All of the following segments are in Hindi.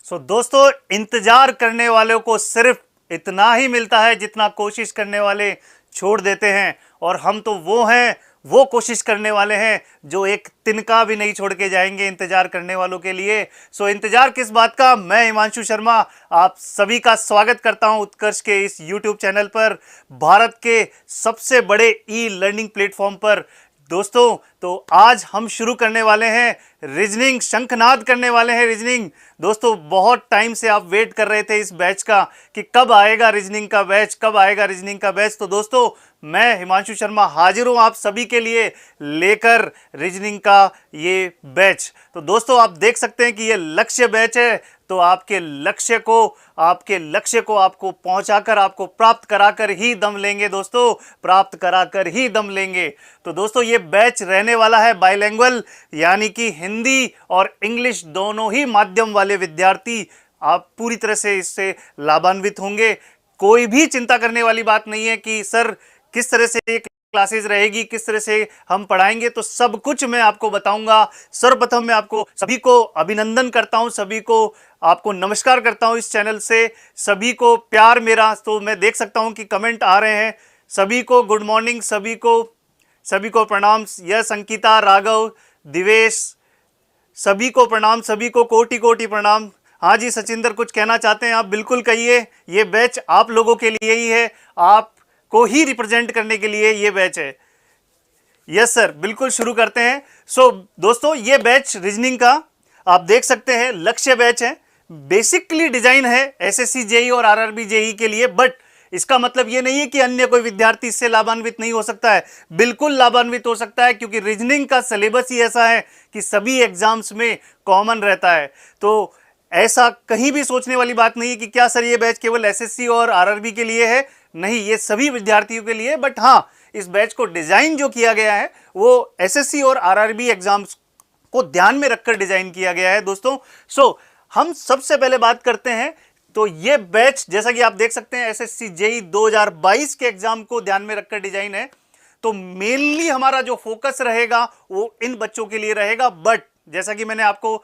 दोस्तों, इंतजार करने वालों को सिर्फ इतना ही मिलता है जितना कोशिश करने वाले छोड़ देते हैं। और हम तो वो हैं, वो कोशिश करने वाले हैं जो एक तिनका भी नहीं छोड़ के जाएंगे इंतजार करने वालों के लिए। इंतजार किस बात का। मैं हिमांशु शर्मा आप सभी का स्वागत करता हूं उत्कर्ष के इस YouTube चैनल पर, भारत के सबसे बड़े ई लर्निंग प्लेटफॉर्म पर। दोस्तों, तो आज हम शुरू करने वाले हैं रीजनिंग, शंखनाद करने वाले हैं रीजनिंग। दोस्तों, बहुत टाइम से आप वेट कर रहे थे इस बैच का कि कब आएगा रीजनिंग का बैच, कब आएगा रीजनिंग का बैच। तो दोस्तों, मैं हिमांशु शर्मा हाजिर हूं आप सभी के लिए लेकर रीजनिंग का ये बैच। तो दोस्तों, आप देख सकते हैं कि ये लक्ष्य बैच है। तो आपके लक्ष्य को आपको पहुंचाकर, आपको प्राप्त कराकर ही दम लेंगे दोस्तों, प्राप्त कराकर ही दम लेंगे। तो दोस्तों, ये बैच रहने वाला है बाइलिंगुअल, यानी कि हिंदी और इंग्लिश दोनों ही माध्यम वाले विद्यार्थी आप पूरी तरह से इससे लाभान्वित होंगे। कोई भी चिंता करने वाली बात नहीं है कि सर किस तरह से ये क्लासेस रहेगी, किस तरह से हम पढ़ाएंगे। तो सब कुछ मैं आपको बताऊंगा। सर्वप्रथम मैं आपको सभी को अभिनंदन करता हूं, सभी को आपको नमस्कार करता हूं इस चैनल से, सभी को प्यार मेरा। तो मैं देख सकता हूं कि कमेंट आ रहे हैं, सभी को गुड मॉर्निंग, सभी को प्रणाम। यस, अंकिता, राघव, दिवेश, सभी को प्रणाम, सभी को कोटि कोटि प्रणाम। हाँ जी सचिंदर, कुछ कहना चाहते हैं आप? बिल्कुल कहिए। ये बैच आप लोगों के लिए ही है, आपको ही रिप्रेजेंट करने के लिए ये बैच है। यस सर, बिल्कुल शुरू करते हैं। दोस्तों, ये बैच रीजनिंग का आप देख सकते हैं लक्ष्य बैच है। बेसिकली डिजाइन है एसएससी जेई और आरआरबी जेई के लिए, बट इसका मतलब ये नहीं है कि अन्य कोई विद्यार्थी इससे लाभान्वित नहीं हो सकता है। बिल्कुल लाभान्वित हो सकता है, क्योंकि रीजनिंग का सिलेबस ही ऐसा है कि सभी एग्जाम्स में कॉमन रहता है। तो ऐसा कहीं भी सोचने वाली बात नहीं है कि क्या सर ये बैच केवल एसएससी और आरआरबी के लिए है। नहीं, ये सभी विद्यार्थियों के लिए। बट हाँ, इस बैच को डिजाइन जो किया गया है वो एसएससी और आरआरबी एग्जाम्स को ध्यान में रखकर डिजाइन किया गया है दोस्तों। हम सबसे पहले बात करते हैं। तो ये बैच जैसा कि आप देख सकते हैं एसएससी जेई 2022 के एग्जाम को ध्यान में रखकर डिजाइन है। तो मेनली हमारा जो फोकस रहेगा वो इन बच्चों के लिए रहेगा। बट जैसा कि मैंने आपको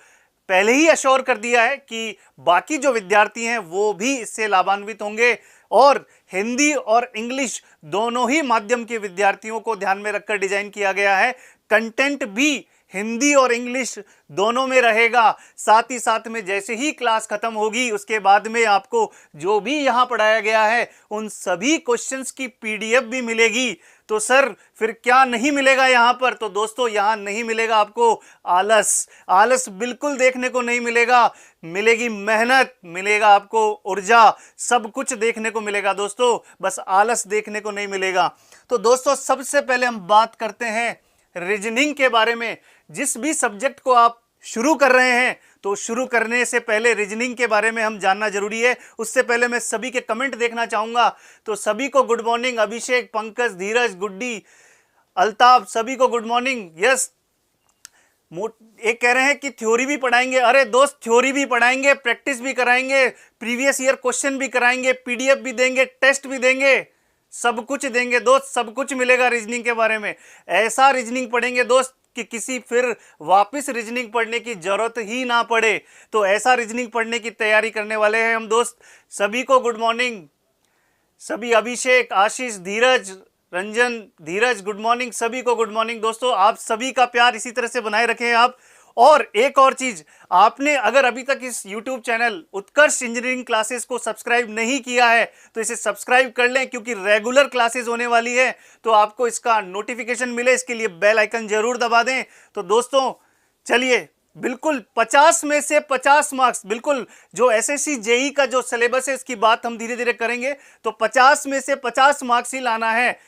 पहले ही अश्योर कर दिया है कि बाकी जो विद्यार्थी हैं वो भी इससे लाभान्वित होंगे। और हिंदी और इंग्लिश दोनों ही माध्यम के विद्यार्थियों को ध्यान में रखकर डिजाइन किया गया है। कंटेंट भी हिंदी और इंग्लिश दोनों में रहेगा। साथ ही साथ में जैसे ही क्लास खत्म होगी उसके बाद में आपको जो भी यहां पढ़ाया गया है उन सभी क्वेश्चंस की पीडीएफ भी मिलेगी। तो सर फिर क्या नहीं मिलेगा यहां पर? तो दोस्तों, यहां नहीं मिलेगा आपको आलस बिल्कुल देखने को नहीं मिलेगा। मिलेगी मेहनत, मिलेगा आपको ऊर्जा, सब कुछ देखने को मिलेगा दोस्तों, बस आलस देखने को नहीं मिलेगा। तो दोस्तों, सबसे पहले हम बात करते हैं रीजनिंग के बारे में। जिस भी सब्जेक्ट को आप शुरू कर रहे हैं तो शुरू करने से पहले रीजनिंग के बारे में हम जानना जरूरी है। उससे पहले मैं सभी के कमेंट देखना चाहूंगा। तो सभी को गुड मॉर्निंग। अभिषेक, पंकज, धीरज, गुड्डी, अल्ताफ, सभी को गुड मॉर्निंग। यस, एक कह रहे हैं कि थ्योरी भी पढ़ाएंगे। अरे दोस्त, थ्योरी भी पढ़ाएंगे, प्रैक्टिस भी कराएंगे, प्रीवियस ईयर क्वेश्चन भी कराएंगे, पीडीएफ भी देंगे, टेस्ट भी देंगे, सब कुछ देंगे दोस्त, सब कुछ मिलेगा रीजनिंग के बारे में। ऐसा रीजनिंग पढ़ेंगे दोस्त कि किसी फिर वापस रीजनिंग पढ़ने की जरूरत ही ना पड़े। तो ऐसा रीजनिंग पढ़ने की तैयारी करने वाले हैं हम दोस्त। सभी को गुड मॉर्निंग। सभी, अभिषेक, आशीष, धीरज, रंजन, धीरज, गुड मॉर्निंग, सभी को गुड मॉर्निंग। दोस्तों, आप सभी का प्यार इसी तरह से बनाए रखें आप। और एक और चीज, आपने अगर अभी तक इस YouTube चैनल उत्कर्ष इंजीनियरिंग क्लासेस को सब्सक्राइब नहीं किया है तो इसे सब्सक्राइब कर लें, क्योंकि रेगुलर क्लासेस होने वाली है तो आपको इसका नोटिफिकेशन मिले, इसके लिए बेल आइकन जरूर दबा दें। तो दोस्तों, चलिए, बिल्कुल 50 में से 50 मार्क्स, बिल्कुल जो एसएससी जेई का जो सिलेबस है इसकी बात हम धीरे धीरे करेंगे। तो 50 में से 50 मार्क्स ही लाना है,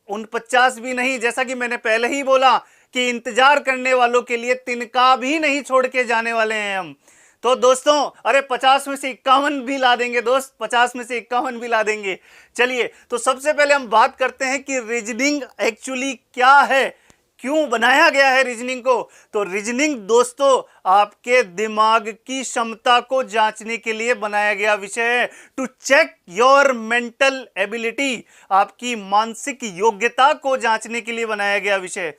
49 भी नहीं। जैसा कि मैंने पहले ही बोला कि इंतजार करने वालों के लिए तिनका भी नहीं छोड़ के जाने वाले हैं हम। तो दोस्तों, अरे 50 में से 51 भी ला देंगे दोस्त, 50 में से 51 भी ला देंगे। चलिए, तो सबसे पहले हम बात करते हैं कि रीजनिंग एक्चुअली क्या है, क्यों बनाया गया है रीजनिंग को। तो रीजनिंग दोस्तों आपके दिमाग की क्षमता को जांचने के लिए बनाया गया विषय है। To check your mental ability, आपकी मानसिक योग्यता को जांचने के लिए बनाया गया विषय।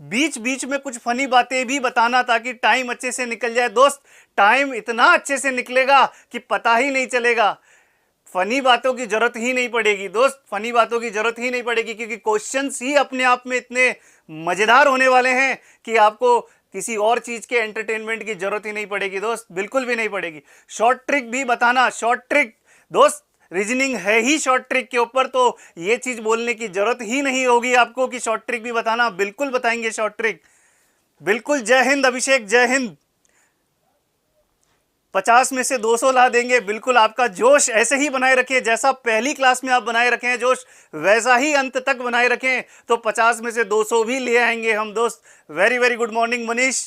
बीच बीच में कुछ फनी बातें भी बताना ताकि टाइम अच्छे से निकल जाए। दोस्त टाइम इतना अच्छे से निकलेगा कि पता ही नहीं चलेगा, फनी बातों की जरूरत ही नहीं पड़ेगी दोस्त, फनी बातों की जरूरत ही नहीं पड़ेगी, क्योंकि क्वेश्चंस ही अपने आप में इतने मजेदार होने वाले हैं कि आपको किसी और चीज के एंटरटेनमेंट की जरूरत ही नहीं पड़ेगी दोस्त, बिल्कुल भी नहीं पड़ेगी। शॉर्ट ट्रिक भी बताना, शॉर्ट ट्रिक दोस्त, रीजनिंग है ही शॉर्ट ट्रिक के ऊपर, तो ये चीज बोलने की जरूरत ही नहीं होगी आपको कि शॉर्ट ट्रिक भी बताना, बिल्कुल बताएंगे शॉर्ट ट्रिक, बिल्कुल। जय हिंद अभिषेक, जय हिंद। 50 में से 200 ला देंगे, बिल्कुल। आपका जोश ऐसे ही बनाए रखें, जैसा पहली क्लास में आप बनाए रखे हैं जोश, वैसा ही अंत तक बनाए रखें, तो 50 में से 200 भी ले आएंगे हम दोस्त। Very very good morning Manish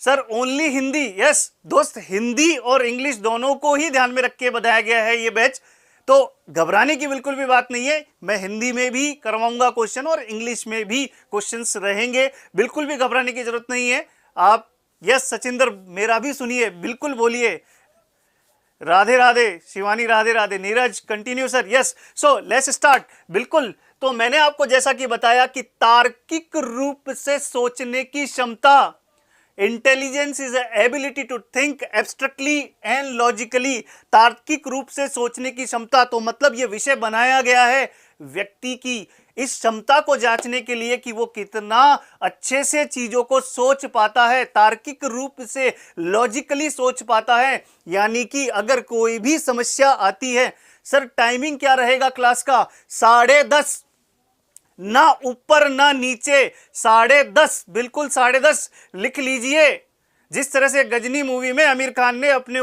sir. Only Hindi, yes दोस्त, हिंदी और इंग्लिश दोनों को ही ध्यान में रख के बताया गया है ये बैच, तो घबराने की बिल्कुल भी बात नहीं है। मैं हिंदी में भी करवाऊंगा क्वेश्चन और इंग्लिश में भी क्वेश्चंस रहेंगे, बिल्कुल भी घबराने की जरूरत नहीं है। आप यस सचिंदर मेरा भी सुनिए, बिल्कुल बोलिए। Radhe Radhe Shivani, Radhe Radhe. Neeraj continue sir, yes. So let's start. बिल्कुल, तो मैंने आपको जैसा कि बताया कि तार्किक रूप से सोचने की क्षमता, intelligence is ability to think abstractly and logically. तार्किक रूप से सोचने की क्षमता, तो मतलब ये विषय बनाया गया है व्यक्ति की इस क्षमता को जांचने के लिए कि वो कितना अच्छे से चीजों को सोच पाता है, तार्किक रूप से लॉजिकली सोच पाता है। यानी कि अगर कोई भी समस्या आती है, सर टाइमिंग क्या रहेगा क्लास का? 10:30, ना ऊपर ना नीचे, 10:30, बिल्कुल 10:30 लिख लीजिए। जिस तरह से गजनी मूवी में आमिर खान ने अपने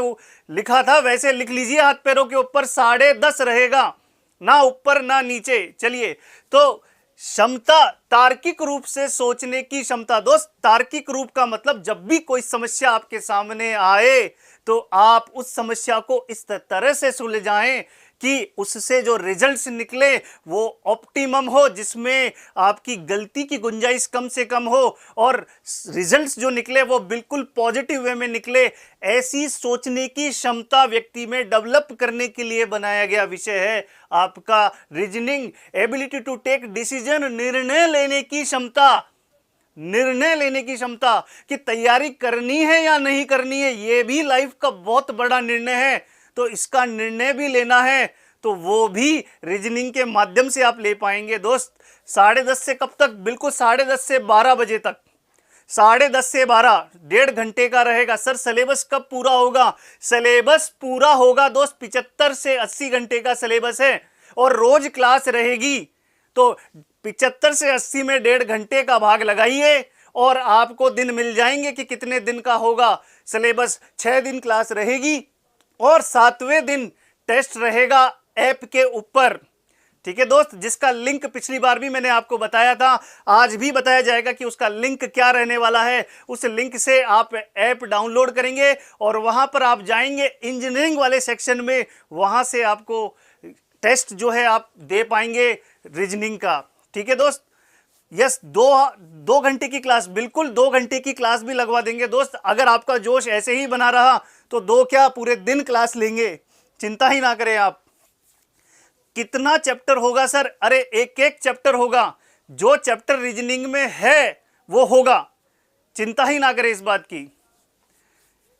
लिखा था वैसे लिख लीजिए, हाथ पैरों के ऊपर 10:30 रहेगा, ना ऊपर ना नीचे। चलिए, तो क्षमता, तार्किक रूप से सोचने की क्षमता। दोस्त तार्किक रूप का मतलब जब भी कोई समस्या आपके सामने आए तो आप उस समस्या को इस तरह से सुलझाएं कि उससे जो रिजल्ट्स निकले वो ऑप्टिमम हो, जिसमें आपकी गलती की गुंजाइश कम से कम हो और रिजल्ट्स जो निकले वो बिल्कुल पॉजिटिव वे में निकले। ऐसी सोचने की क्षमता व्यक्ति में डेवलप करने के लिए बनाया गया विषय है आपका reasoning. Ability to take decision, निर्णय लेने की क्षमता, निर्णय लेने की क्षमता कि तैयारी करनी है या नहीं करनी है, ये भी लाइफ का बहुत बड़ा निर्णय है, तो इसका निर्णय भी लेना है, तो वो भी रीजनिंग के माध्यम से आप ले पाएंगे दोस्त। 10:30 से कब तक? बिल्कुल 10:30 से 12 बजे तक, 10:30 से 12, 1.5 घंटे का रहेगा। सर सिलेबस कब पूरा होगा? सिलेबस पूरा होगा दोस्त, 75 से 80 घंटे का सिलेबस है और रोज क्लास रहेगी, तो 75 से 80 में 1.5 घंटे का भाग लगाइए और आपको दिन मिल जाएंगे कि कितने दिन का होगा सिलेबस। 6 दिन क्लास रहेगी और 7वें दिन टेस्ट रहेगा ऐप के ऊपर। ठीक है दोस्त, जिसका लिंक पिछली बार भी मैंने आपको बताया था, आज भी बताया जाएगा कि उसका लिंक क्या रहने वाला है। उस लिंक से आप ऐप डाउनलोड करेंगे और वहां पर आप जाएंगे इंजीनियरिंग वाले सेक्शन में, वहां से आपको टेस्ट जो है आप दे पाएंगे रीजनिंग का। ठीक है दोस्त, यस। 2 घंटे की क्लास, बिल्कुल 2 घंटे की क्लास भी लगवा देंगे दोस्त। अगर आपका जोश ऐसे ही बना रहा तो 2 क्या पूरे दिन क्लास लेंगे, चिंता ही ना करें आप। कितना चैप्टर होगा सर? अरे एक एक चैप्टर होगा, जो चैप्टर रीजनिंग में है वो होगा, चिंता ही ना करें इस बात की।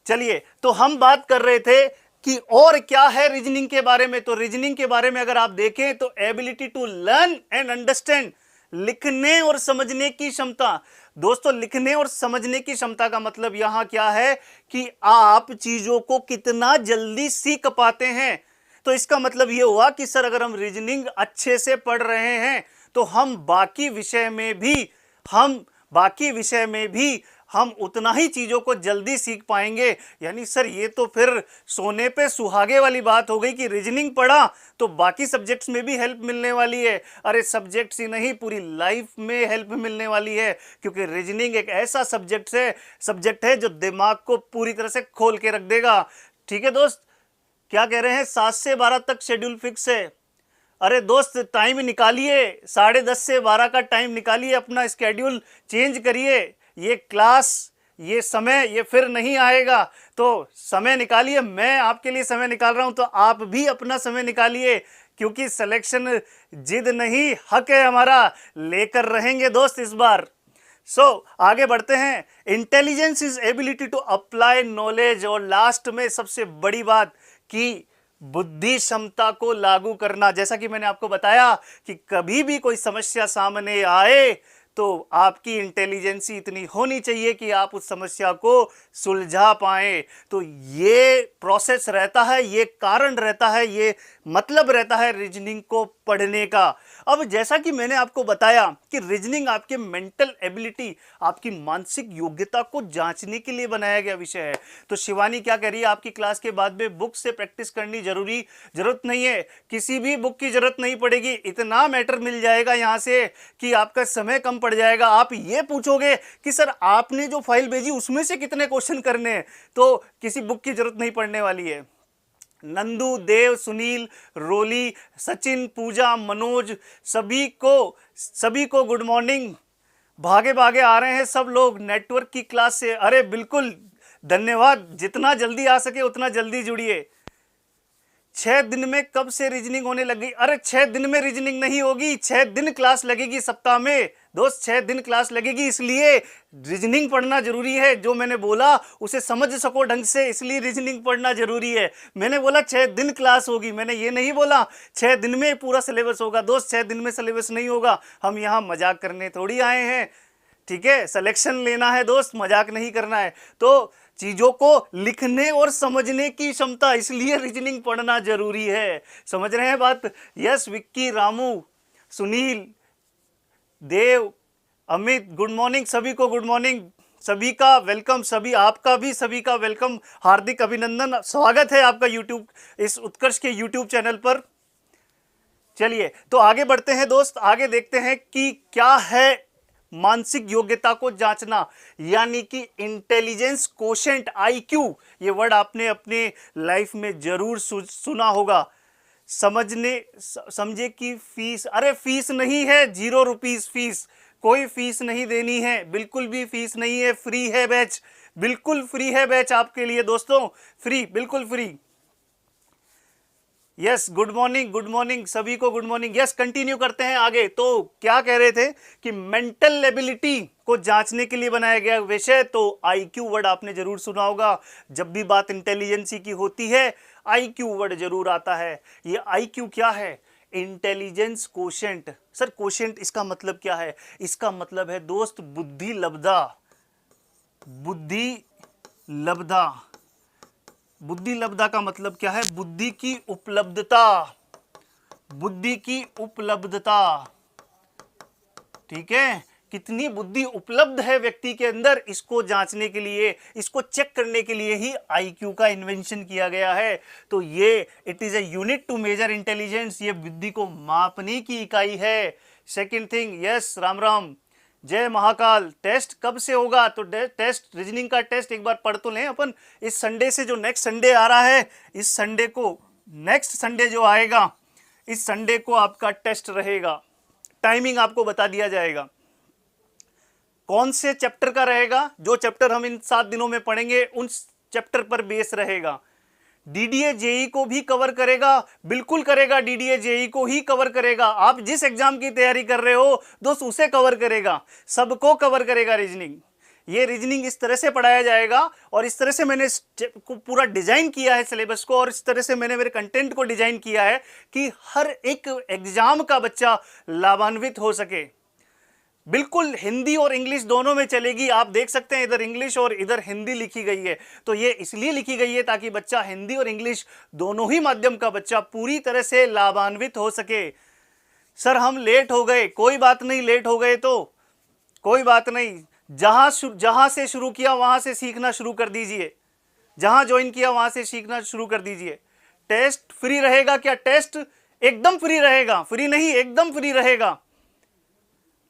चलिए, तो हम बात कर रहे थे कि और क्या है रीजनिंग के बारे में। तो रीजनिंग के बारे में अगर आप देखें तो ability to learn and understand, लिखने और समझने की क्षमता। दोस्तों लिखने और समझने की क्षमता का मतलब यहां क्या है कि आप चीजों को कितना जल्दी सीख पाते हैं। तो इसका मतलब यह हुआ कि सर अगर हम रीजनिंग अच्छे से पढ़ रहे हैं तो हम बाकी विषय में भी हम उतना ही चीजों को जल्दी सीख पाएंगे। यानी सर ये तो फिर सोने पे सुहागे वाली बात हो गई कि रीजनिंग पढ़ा तो बाकी सब्जेक्ट्स में भी हेल्प मिलने वाली है। अरे सब्जेक्ट्स ही नहीं, पूरी लाइफ में हेल्प मिलने वाली है, क्योंकि रीजनिंग एक ऐसा सब्जेक्ट है जो दिमाग को पूरी तरह से खोल के रख देगा। ठीक है दोस्त, क्या कह रहे हैं? 7 से 12 तक शेड्यूल फिक्स है। अरे दोस्त टाइम निकालिए, 10:30 से 12 का टाइम निकालिए, अपना स्केड्यूल चेंज करिए। ये क्लास, ये समय ये फिर नहीं आएगा, तो समय निकालिए। मैं आपके लिए समय निकाल रहा हूं तो आप भी अपना समय निकालिए, क्योंकि सिलेक्शन जिद नहीं हक है हमारा, लेकर रहेंगे दोस्त इस बार। आगे बढ़ते हैं। Intelligence is ability to apply knowledge, और लास्ट में सबसे बड़ी बात कि बुद्धि क्षमता को लागू करना। जैसा कि मैंने आपको बताया कि कभी भी कोई समस्या सामने आए तो आपकी इंटेलिजेंसी इतनी होनी चाहिए कि आप उस समस्या को सुलझा पाएं। तो ये प्रोसेस रहता है, ये कारण रहता है, ये मतलब रहता है रीजनिंग को पढ़ने का। अब जैसा कि मैंने आपको बताया कि रीजनिंग आपके मेंटल एबिलिटी, आपकी मानसिक योग्यता को जांचने के लिए बनाया गया विषय है। तो शिवानी क्या कह रही है, आपकी क्लास के बाद में बुक से प्रैक्टिस करनी जरूरत नहीं है, किसी भी बुक की जरूरत नहीं पड़ेगी। इतना मैटर मिल जाएगा यहां से कि आपका समय कम पड़ जाएगा। आप ये पूछोगे कि सर आपने जो फाइल भेजी उसमें से कितने क्वेश्चन करने हैं, तो किसी बुक की जरूरत नहीं पड़ने वाली है। नंदू, देव, सुनील, रोली, सचिन, पूजा, मनोज, सभी को गुड मॉर्निंग। भागे भागे आ रहे हैं सब लोग नेटवर्क की क्लास से। अरे बिल्कुल धन्यवाद, जितना जल्दी आ सके उतना जल्दी जुड़िए। 6 दिन में कब से रीजनिंग होने लगी? अरे 6 दिन में रीजनिंग नहीं होगी, 6 दिन क्लास लगेगी सप्ताह में दोस्त, 6 दिन क्लास लगेगी। इसलिए रीजनिंग पढ़ना जरूरी है। जो मैंने बोला उसे समझ सको ढंग से, इसलिए रीजनिंग पढ़ना जरूरी है। मैंने बोला 6 दिन क्लास होगी, मैंने ये नहीं बोला 6 दिन में पूरा सिलेबस होगा। दोस्त 6 दिन में सिलेबस नहीं होगा, हम यहाँ मजाक करने थोड़ी आए हैं, ठीक है? सिलेक्शन लेना है दोस्त, मजाक नहीं करना है। तो चीजों को लिखने और समझने की क्षमता, इसलिए रीजनिंग पढ़ना जरूरी है। समझ रहे हैं बात? यस, विक्की, रामू, सुनील, देव, अमित, गुड मॉर्निंग सभी को, गुड मॉर्निंग, सभी का वेलकम, सभी आपका भी सभी का वेलकम, हार्दिक अभिनंदन, स्वागत है आपका यूट्यूब, इस उत्कर्ष के यूट्यूब चैनल पर। चलिए तो आगे बढ़ते हैं दोस्त, आगे देखते हैं कि क्या है मानसिक योग्यता को जांचना, यानी कि इंटेलिजेंस कोशेंट, आईक्यू। ये वर्ड आपने अपने लाइफ में जरूर सुना होगा। समझे कि फीस, अरे फीस नहीं है, 0 रुपीस फीस, कोई फीस नहीं देनी है, बिल्कुल भी फीस नहीं है, फ्री है बैच, बिल्कुल फ्री है बैच आपके लिए दोस्तों, फ्री, बिल्कुल फ्री। यस, गुड मॉर्निंग सभी को, गुड मॉर्निंग। यस, कंटिन्यू करते हैं आगे। तो क्या कह रहे थे कि मेंटल एबिलिटी को जांचने के लिए बनाया गया विषय। तो आईक्यू वर्ड आपने जरूर सुना होगा, जब भी बात इंटेलिजेंसी की होती है आईक्यू वर्ड जरूर आता है। ये आईक्यू क्या है? Intelligence quotient. सर कोशेंट इसका मतलब क्या है? इसका मतलब है दोस्त बुद्धि लब्धा, बुद्धि लब्धा। बुद्धि लब्धा का मतलब क्या है? बुद्धि की उपलब्धता, बुद्धि की उपलब्धता, ठीक है? कितनी बुद्धि उपलब्ध है व्यक्ति के अंदर, इसको जांचने के लिए, इसको चेक करने के लिए ही आईक्यू का इन्वेंशन किया गया है। तो ये it is a unit to measure intelligence, ये बुद्धि को मापने की इकाई है। Second thing, yes, Ram Ram, जय महाकाल। टेस्ट कब से होगा? तो टेस्ट, रीजनिंग का टेस्ट एक बार पढ़ तो लें अपन। इस संडे से, जो नेक्स्ट संडे आ रहा है, इस संडे को, नेक्स्ट संडे जो आएगा, इस संडे को आपका टेस्ट रहेगा। टाइमिंग आपको बता दिया जाएगा। कौन से चैप्टर का रहेगा? जो चैप्टर हम इन 7 दिनों में पढ़ेंगे उन चैप्टर पर बेस रहेगा। डीडीए जेई को भी कवर करेगा, बिल्कुल करेगा, डीडीए जेई को ही कवर करेगा। आप जिस एग्जाम की तैयारी कर रहे हो दोस्त उसे कवर करेगा, सबको कवर करेगा रीजनिंग। ये रीजनिंग इस तरह से पढ़ाया जाएगा, और इस तरह से मैंने को पूरा डिजाइन किया है सिलेबस को, और इस तरह से मैंने मेरे कंटेंट को डिजाइन किया है कि हर एक एग्जाम का बच्चा लाभान्वित हो सके। बिल्कुल हिंदी और इंग्लिश दोनों में चलेगी। आप देख सकते हैं इधर इंग्लिश और इधर हिंदी लिखी गई है, तो ये इसलिए लिखी गई है ताकि बच्चा हिंदी और इंग्लिश दोनों ही माध्यम का बच्चा पूरी तरह से लाभान्वित हो सके। सर हम लेट हो गए, कोई बात नहीं, लेट हो गए तो कोई बात नहीं, जहां से शुरू किया वहां से सीखना शुरू कर दीजिए, जहां ज्वाइन किया वहां से सीखना शुरू कर दीजिए। टेस्ट फ्री रहेगा क्या? टेस्ट एकदम फ्री रहेगा, फ्री नहीं एकदम फ्री रहेगा।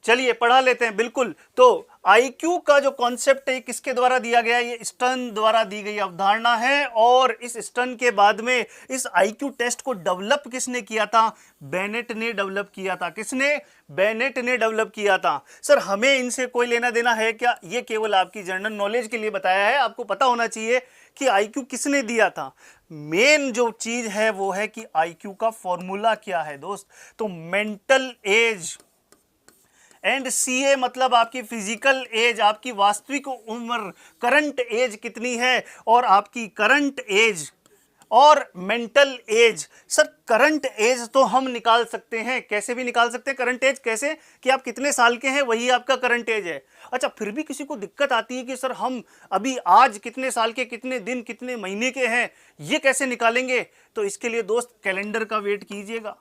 चलिए पढ़ा लेते हैं, बिल्कुल। तो आईक्यू का जो कॉन्सेप्ट है किसके द्वारा दिया गया? ये स्टर्न द्वारा दी गई अवधारणा है, और इस स्टर्न के बाद में इस आईक्यू टेस्ट को डेवलप किसने किया था? बेनेट ने डेवलप किया था। किसने? बेनेट ने डेवलप किया था। सर हमें इनसे कोई लेना देना है क्या? ये केवल आपकी जनरल नॉलेज के लिए बताया है, आपको पता होना चाहिए कि आईक्यू किसने दिया था। मेन जो चीज है वो है कि आईक्यू का फॉर्मूला क्या है दोस्त। तो मेंटल एज एंड CA मतलब आपकी फिजिकल एज, आपकी वास्तविक उम्र, करंट एज कितनी है, और आपकी करंट एज और mental age. Sir current age तो हम निकाल सकते हैं, कैसे भी निकाल सकते हैं करंट एज, कैसे कि आप कितने साल के हैं वही आपका करंट एज है। अच्छा, फिर भी किसी को दिक्कत आती है कि सर हम अभी आज कितने साल के, कितने दिन, कितने महीने के हैं, ये कैसे निकालेंगे? तो इसके लिए दोस्त कैलेंडर का वेट कीजिएगा।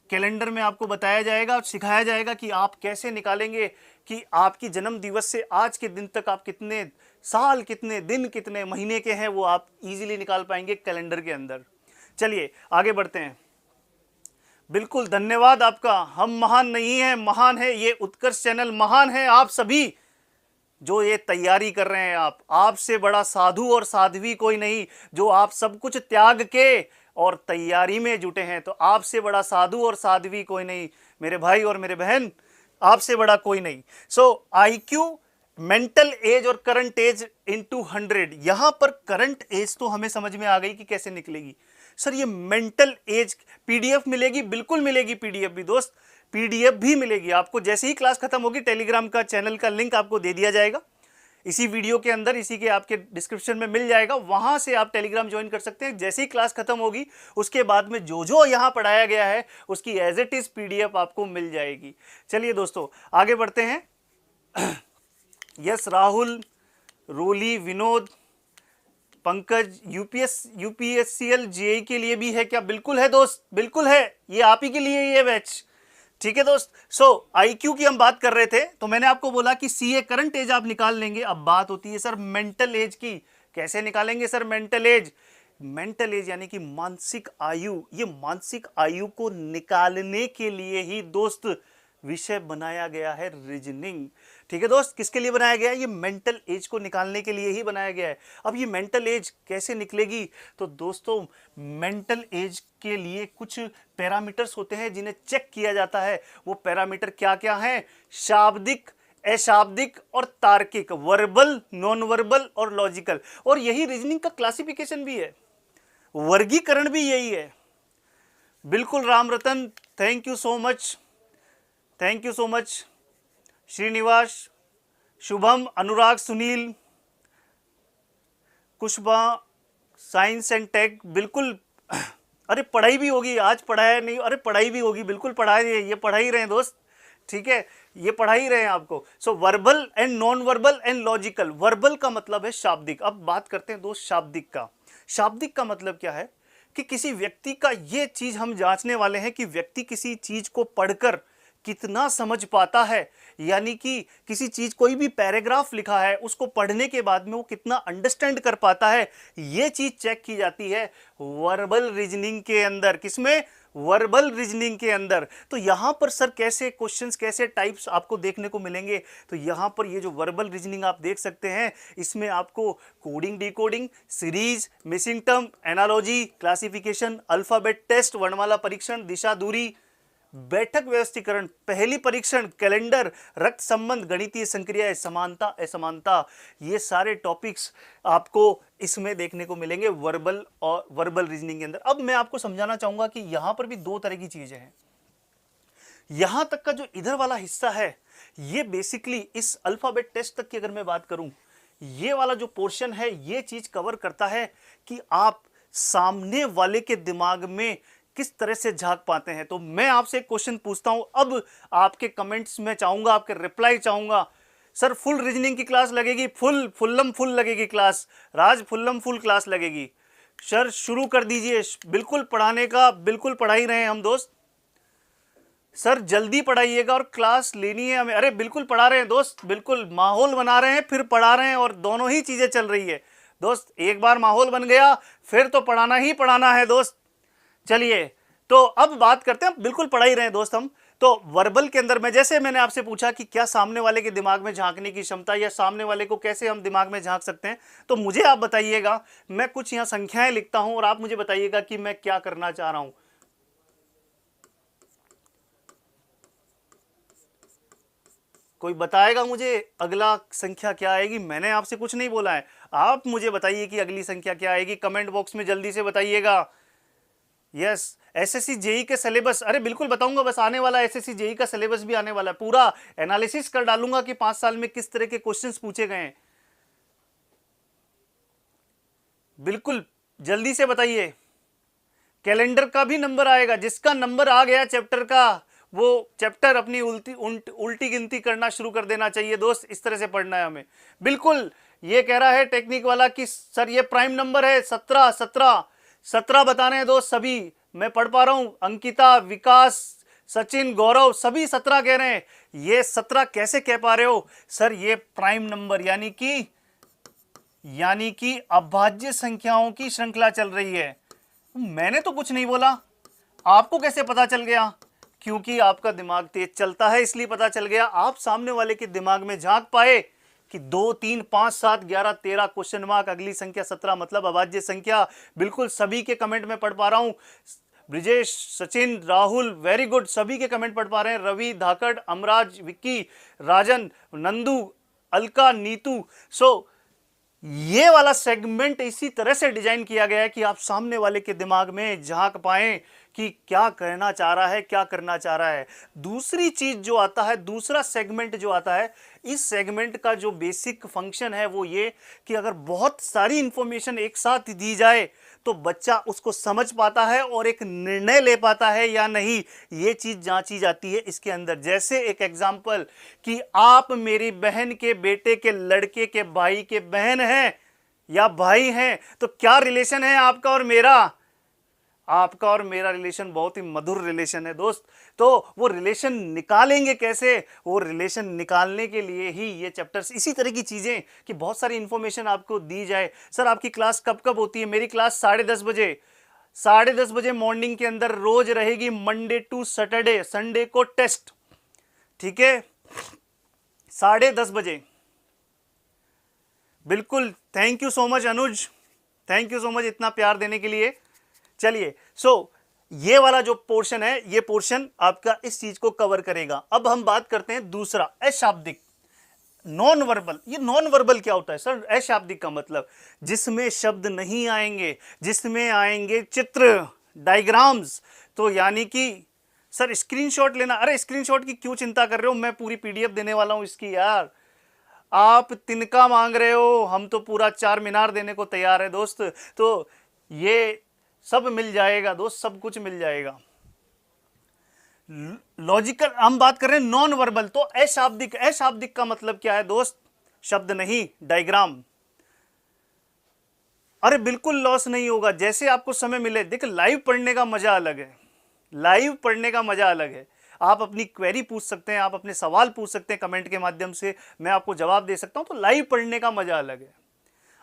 कैलेंडर में आपको बताया जाएगा और सिखाया जाएगा कि आप कैसे निकालेंगे कि आपकी जन्म दिवस से आज के दिन तक आप कितने साल, कितने दिन, कितने महीने के हैं, वो आप इजीली निकाल पाएंगे कैलेंडर के अंदर। चलिए आगे बढ़ते हैं। बिल्कुल धन्यवाद आपका। हम महान नहीं हैं, महान है ये उत्कर्ष चैनल, महान है आप सभी जो ये तैयारी कर रहे हैं। आपसे बड़ा साधु और साध्वी कोई नहीं, जो आप सब कुछ त्याग के और तैयारी में जुटे हैं। तो आपसे बड़ा साधु और साध्वी कोई नहीं मेरे भाई और मेरे बहन, आपसे बड़ा कोई नहीं। सो IQ, मेंटल एज और करंट एज इनटू 100। यहां पर करंट एज तो हमें समझ में आ गई कि कैसे निकलेगी। सर ये मेंटल एज PDF मिलेगी? बिल्कुल मिलेगी PDF भी दोस्त, PDF भी मिलेगी आपको। जैसे ही क्लास खत्म होगी टेलीग्राम का चैनल का लिंक आपको दे दिया जाएगा इसी वीडियो के अंदर, इसी के आपके डिस्क्रिप्शन में मिल जाएगा, वहां से आप टेलीग्राम ज्वाइन कर सकते हैं। जैसे ही क्लास खत्म होगी उसके बाद में जो जो यहां पढ़ाया गया है उसकी एज इट इज PDF आपको मिल जाएगी। चलिए दोस्तों आगे बढ़ते हैं। यस राहुल, रोली, विनोद, पंकज, UPSCL JEE के लिए भी है क्या? बिल्कुल है दोस्त, बिल्कुल है, ये आप ही के लिए ये बैच। ठीक है दोस्त। सो IQ की हम बात कर रहे थे, तो मैंने आपको बोला कि CA करंट एज आप निकाल लेंगे। अब बात होती है सर मेंटल एज की, कैसे निकालेंगे sir mental as? Mental as यानी कि मानसिक आयु। ये मानसिक आयु को निकालने के लिए ही दोस्त विषय बनाया गया है रीजनिंग। ठीक है दोस्त, किसके लिए बनाया गया है? ये मेंटल एज को निकालने के लिए ही बनाया गया है। अब ये मेंटल एज कैसे निकलेगी? तो दोस्तों मेंटल एज के लिए कुछ पैरामीटर्स होते हैं जिन्हें चेक किया जाता है। वो पैरामीटर क्या क्या हैं? शाब्दिक, अशाब्दिक और तार्किक, वर्बल, नॉन वर्बल और लॉजिकल। और यही रीजनिंग का क्लासिफिकेशन भी है, वर्गीकरण भी यही है। बिल्कुल Ram Ratan, thank you so much, thank you so much. Srinivas, Shubham, Anurag, Sunil, Kushba, science and tech, बिल्कुल। अरे पढ़ाई भी होगी आज, पढ़ाया नहीं? अरे पढ़ाई भी होगी, बिल्कुल पढ़ाई, ये पढ़ा ही रहे हैं दोस्त। ठीक है, ये पढ़ा ही रहे हैं आपको। So verbal and non verbal and logical. Verbal का मतलब है शाब्दिक। अब बात करते हैं दोस्त शाब्दिक का। शाब्दिक का मतलब क्या है कि किसी व्यक्ति का, ये चीज हम जांचने वाले हैं कि व्यक्ति किसी चीज को पढ़कर कितना समझ पाता है, यानी कि किसी चीज, कोई भी पैराग्राफ लिखा है उसको पढ़ने के बाद में वो कितना अंडरस्टैंड कर पाता है, ये चीज चेक की जाती है वर्बल रीजनिंग के अंदर। किसमें? वर्बल रीजनिंग के अंदर। तो यहां पर सर कैसे क्वेश्चंस, कैसे टाइप्स आपको देखने को मिलेंगे? तो यहां पर ये जो वर्बल रीजनिंग आप देख सकते हैं, इसमें आपको coding, decoding, series, missing term, analogy, classification, alphabet test, वर्णमाला परीक्षण, दिशा दूरी, बैठक व्यवस्थीकरण, पहली परीक्षण, कैलेंडर, रक्त संबंध, गणितीय संक्रियाएं, समानता, असमानता, ये सारे टॉपिक्स आपको इसमें देखने को मिलेंगे वर्बल और वर्बल रीजनिंग के अंदर। अब मैं आपको समझाना चाहूंगा कि यहां पर भी दो तरह की चीजें हैं। यहां तक का जो इधर वाला हिस्सा है, ये बेसिकली इस अल्फाबेट टेस्ट तक की अगर मैं बात करूं, ये वाला जो पोर्शन है, ये चीज कवर करता है कि आप सामने वाले के दिमाग में किस तरह से झांक पाते हैं। तो मैं आपसे एक क्वेश्चन पूछता हूं, अब आपके कमेंट्स में चाहूंगा, आपके रिप्लाई चाहूंगा। सर फुल रीजनिंग की क्लास लगेगी? फुल लगेगी क्लास। राज फुल क्लास लगेगी। सर शुरू कर दीजिए, बिल्कुल पढ़ाने का, बिल्कुल पढ़ा ही रहे हैं हम दोस्त। सर जल्दी पढ़ाइएगा और क्लास लेनी है हमें। अरे बिल्कुल पढ़ा रहे हैं दोस्त, बिल्कुल माहौल बना रहे हैं, फिर पढ़ा रहे हैं, और दोनों ही चीजें चल रही है दोस्त। एक बार माहौल बन गया फिर तो पढ़ाना ही पढ़ाना है दोस्त। चलिए तो अब बात करते हैं, बिल्कुल पढ़ा ही रहे हैं दोस्त हम। तो वर्बल के अंदर में, जैसे मैंने आपसे पूछा कि क्या सामने वाले के दिमाग में झांकने की क्षमता, या सामने वाले को कैसे हम दिमाग में झांक सकते हैं, तो मुझे आप बताइएगा। मैं कुछ यहां संख्याएं लिखता हूं और आप मुझे बताइएगा कि मैं क्या करना चाह रहा हूं। कोई बताएगा मुझे अगला संख्या क्या आएगी? मैंने आपसे कुछ नहीं बोला है, आप मुझे बताइए कि अगली संख्या क्या आएगी। कमेंट बॉक्स में जल्दी से बताइएगा। यस, एसएससी जेई के सिलेबस, अरे बिल्कुल बताऊंगा, बस आने वाला एसएससी जेई का सिलेबस भी आने वाला है, पूरा एनालिसिस कर डालूंगा कि 5 साल में किस तरह के क्वेश्चंस पूछे गए हैं। बिल्कुल जल्दी से बताइए। कैलेंडर का भी नंबर आएगा, जिसका नंबर आ गया चैप्टर का वो चैप्टर अपनी उल्टी गिनती करना शुरू कर देना चाहिए दोस्त। इस तरह से पढ़ना है हमें। बिल्कुल ये कह रहा है टेक्निक वाला कि सर ये प्राइम नंबर है 17 17 17 बता रहे हैं दोस्त सभी, मैं पढ़ पा रहा हूं। अंकिता, विकास, सचिन, गौरव सभी 17 कह रहे हैं। ये 17 कैसे कह पा रहे हो सर? ये प्राइम नंबर यानी कि अभाज्य संख्याओं की श्रृंखला चल रही है। मैंने तो कुछ नहीं बोला, आपको कैसे पता चल गया? क्योंकि आपका दिमाग तेज चलता है इसलिए पता चल गया। आप सामने वाले के दिमाग में झांक पाए कि 2 3 5 7 11 13 क्वेश्चन मार्क, अगली संख्या 17 मतलब अभाज्य संख्या। बिल्कुल सभी के कमेंट में पढ़ पा रहा हूं। ब्रिजेश, सचिन, राहुल वेरी गुड, सभी के कमेंट पढ़ पा रहे हैं। रवि, धाकड़, अमराज, विक्की, राजन, नंदू, अलका, नीतू। सो ये वाला सेगमेंट इसी तरह से डिजाइन किया गया है कि आप सामने वाले के दिमाग में झांक पाएं कि क्या कहना चाह रहा है, क्या करना चाह रहा है। दूसरी चीज जो आता है, दूसरा सेगमेंट जो आता है, इस सेगमेंट का जो बेसिक फंक्शन है वो ये कि अगर बहुत सारी इंफॉर्मेशन एक साथ दी जाए तो बच्चा उसको समझ पाता है और एक निर्णय ले पाता है या नहीं, ये चीज जांची जाती है इसके अंदर। जैसे एक एग्जांपल कि आप मेरी बहन के बेटे के लड़के के भाई के बहन हैं या भाई हैं, तो क्या रिलेशन है आपका और मेरा? आपका और मेरा रिलेशन बहुत ही मधुर रिलेशन है दोस्त। तो वो रिलेशन निकालेंगे कैसे? वो रिलेशन निकालने के लिए ही ये चैप्टर्स, इसी तरह की चीजें कि बहुत सारी इंफॉर्मेशन आपको दी जाए। सर आपकी क्लास कब कब होती है? मेरी क्लास 10:30 बजे, 10:30 बजे मॉर्निंग के अंदर रोज रहेगी, मंडे टू सैटरडे। संडे को टेस्ट, ठीक है, 10:30 बजे। बिल्कुल, thank you so much Anuj, thank you so much इतना प्यार देने के लिए। चलिए, ये वाला जो पोर्शन है, ये पोर्शन आपका इस चीज को कवर करेगा। अब हम बात करते हैं दूसरा, अशाब्दिक, नॉन वर्बल। ये नॉन वर्बल क्या होता है सर? अशाब्दिक का मतलब जिसमें शब्द नहीं आएंगे, जिसमें आएंगे चित्र, डायग्राम्स। तो यानी कि सर स्क्रीनशॉट लेना, अरे स्क्रीनशॉट की क्यों चिंता कर रहे हो, मैं पूरी पीडीएफ देने वाला हूं इसकी यार। आप तिनका मांग रहे हो, हम तो पूरा 4 मीनार देने को तैयार है दोस्त। तो ये सब मिल जाएगा दोस्त, सब कुछ मिल जाएगा। लॉजिकल हम बात कर रहे हैं, नॉन वर्बल। तो अशाब्दिक, अशाब्दिक का मतलब क्या है दोस्त? शब्द नहीं, डायग्राम। अरे बिल्कुल लॉस नहीं होगा, जैसे आपको समय मिले। देख, लाइव पढ़ने का मजा अलग है, लाइव पढ़ने का मजा अलग है। आप अपनी क्वेरी पूछ सकते हैं, आप अपने सवाल पूछ सकते हैं कमेंट के माध्यम से, मैं आपको जवाब दे सकता हूं। तो लाइव पढ़ने का मजा अलग है।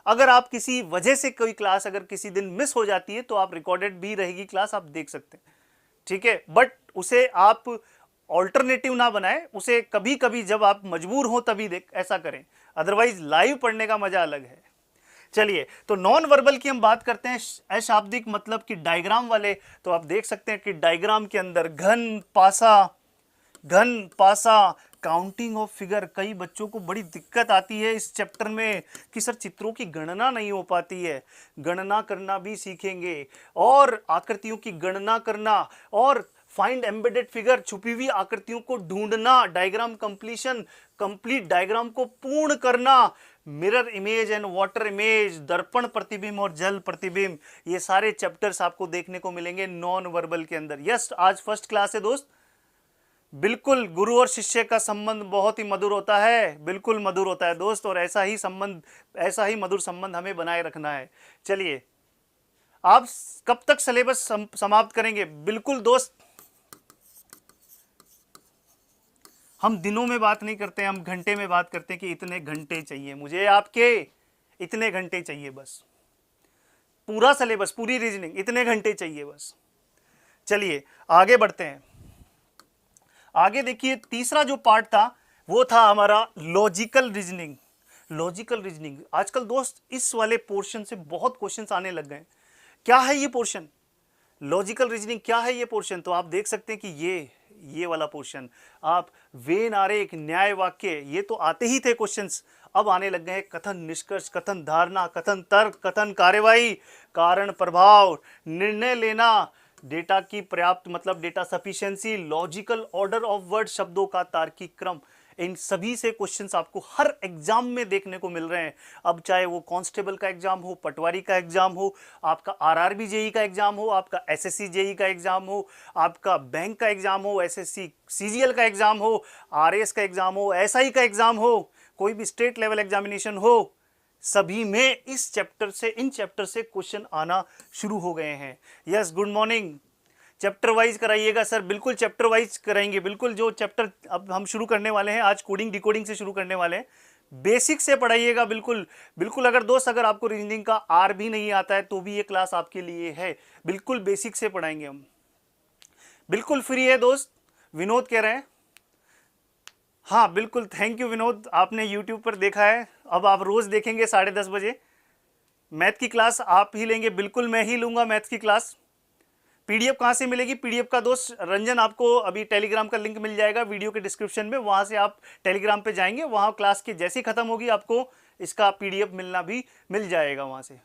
अगर आप किसी वजह से कोई क्लास अगर किसी दिन मिस हो जाती है तो आप रिकॉर्डेड भी रहेगी क्लास, आप देख सकते हैं, ठीक है। बट उसे आप ऑल्टरनेटिव ना बनाएं, उसे कभी कभी जब आप मजबूर हो तभी देख, ऐसा करें। अदरवाइज लाइव पढ़ने का मजा अलग है। चलिए, तो नॉन वर्बल की हम बात करते हैं, अशाब्दिक मतलब कि डायग्राम वाले। तो आप देख सकते हैं कि डायग्राम के अंदर घन, पासा, काउंटिंग ऑफ फिगर। कई बच्चों को बड़ी दिक्कत आती है इस चैप्टर में कि सर चित्रों की गणना नहीं हो पाती है। गणना करना भी सीखेंगे, और आकृतियों की गणना करना, और फाइंड एम्बेडेड फिगर, छुपी हुई आकृतियों को ढूंढना, डायग्राम कंप्लीशन, कंप्लीट डायग्राम को पूर्ण करना, mirror image and water image, दर्पण प्रतिबिंब और जल प्रतिबिंब। ये सारे चैप्टर्स आपको देखने को मिलेंगे नॉन वर्बल के अंदर। यस, आज फर्स्ट क्लास है दोस्त। बिल्कुल, गुरु और शिष्य का संबंध बहुत ही मधुर होता है, बिल्कुल मधुर होता है दोस्त, और ऐसा ही संबंध, ऐसा ही मधुर संबंध हमें बनाए रखना है। चलिए, आप कब तक सिलेबस समाप्त करेंगे? बिल्कुल दोस्त, हम दिनों में बात नहीं करते, हम घंटे में बात करते हैं कि इतने घंटे चाहिए मुझे, आपके इतने घंटे चाहिए बस। पूरा सिलेबस, पूरी रीजनिंग इतने घंटे चाहिए बस। चलिए आगे बढ़ते हैं। आगे देखिए, तीसरा जो पार्ट था वो था हमारा लॉजिकल रीजनिंग। लॉजिकल रीजनिंग आजकल दोस्त इस वाले पोर्शन से बहुत क्वेश्चंस आने लग गए। क्या है ये पोर्शन? लॉजिकल रीजनिंग क्या है ये पोर्शन? तो आप देख सकते हैं कि ये वाला पोर्शन, आप वेन आरेख, न्याय वाक्य, ये तो आते ही थे क्वेश्चंस, अब आने लग गए हैं कथन निष्कर्ष, कथन धारणा, कथन तर्क, कथन कार्यवाही, कारण प्रभाव, निर्णय लेना, डेटा की पर्याप्त मतलब data sufficiency, logical order of word, शब्दों का तार्किक क्रम, इन सभी से क्वेश्चंस आपको हर एग्जाम में देखने को मिल रहे हैं। अब चाहे वो कांस्टेबल का एग्जाम हो, पटवारी का एग्जाम हो, आपका आरआरबी जेई का एग्जाम हो, आपका एसएससी जेई का एग्जाम हो, आपका बैंक का एग्जाम हो, एसएससी सीजीएल का एग्जाम हो, आरएएस का एग्जाम हो, एसआई का एग्जाम हो, कोई भी स्टेट लेवल एग्जामिनेशन हो, सभी में इस चैप्टर से, इन चैप्टर से क्वेश्चन आना शुरू हो गए हैं। Yes, good morning. Chapter wise कराइएगा सर, बिल्कुल चैप्टर वाइज कराएंगे, बिल्कुल। जो चैप्टर अब हम शुरू करने वाले हैं आज, कोडिंग डिकोडिंग से शुरू करने वाले हैं, बेसिक से पढ़ाइएगा, बिल्कुल बिल्कुल। अगर दोस्त, अगर आपको रीजनिंग का आर भी नहीं आता है तो भी ये क्लास आपके लिए है, बिल्कुल बेसिक से पढ़ाएंगे हम, बिल्कुल फ्री है दोस्त। विनोद कह रहे हैं, हाँ बिल्कुल, थैंक यू विनोद, आपने यूट्यूब पर देखा है, अब आप रोज देखेंगे 10:30 बजे। मैथ की क्लास आप ही लेंगे? बिल्कुल मैं ही लूंगा मैथ की क्लास। पीडीएफ कहाँ से मिलेगी? पीडीएफ का दोस्त रंजन आपको अभी टेलीग्राम का लिंक मिल जाएगा वीडियो के डिस्क्रिप्शन में, वहां से आप टेलीग्राम पे जाएंगे, वहां क्लास की जैसी खत्म होगी आपको इसका पीडीएफ मिलना भी मिल जाएगा वहां से।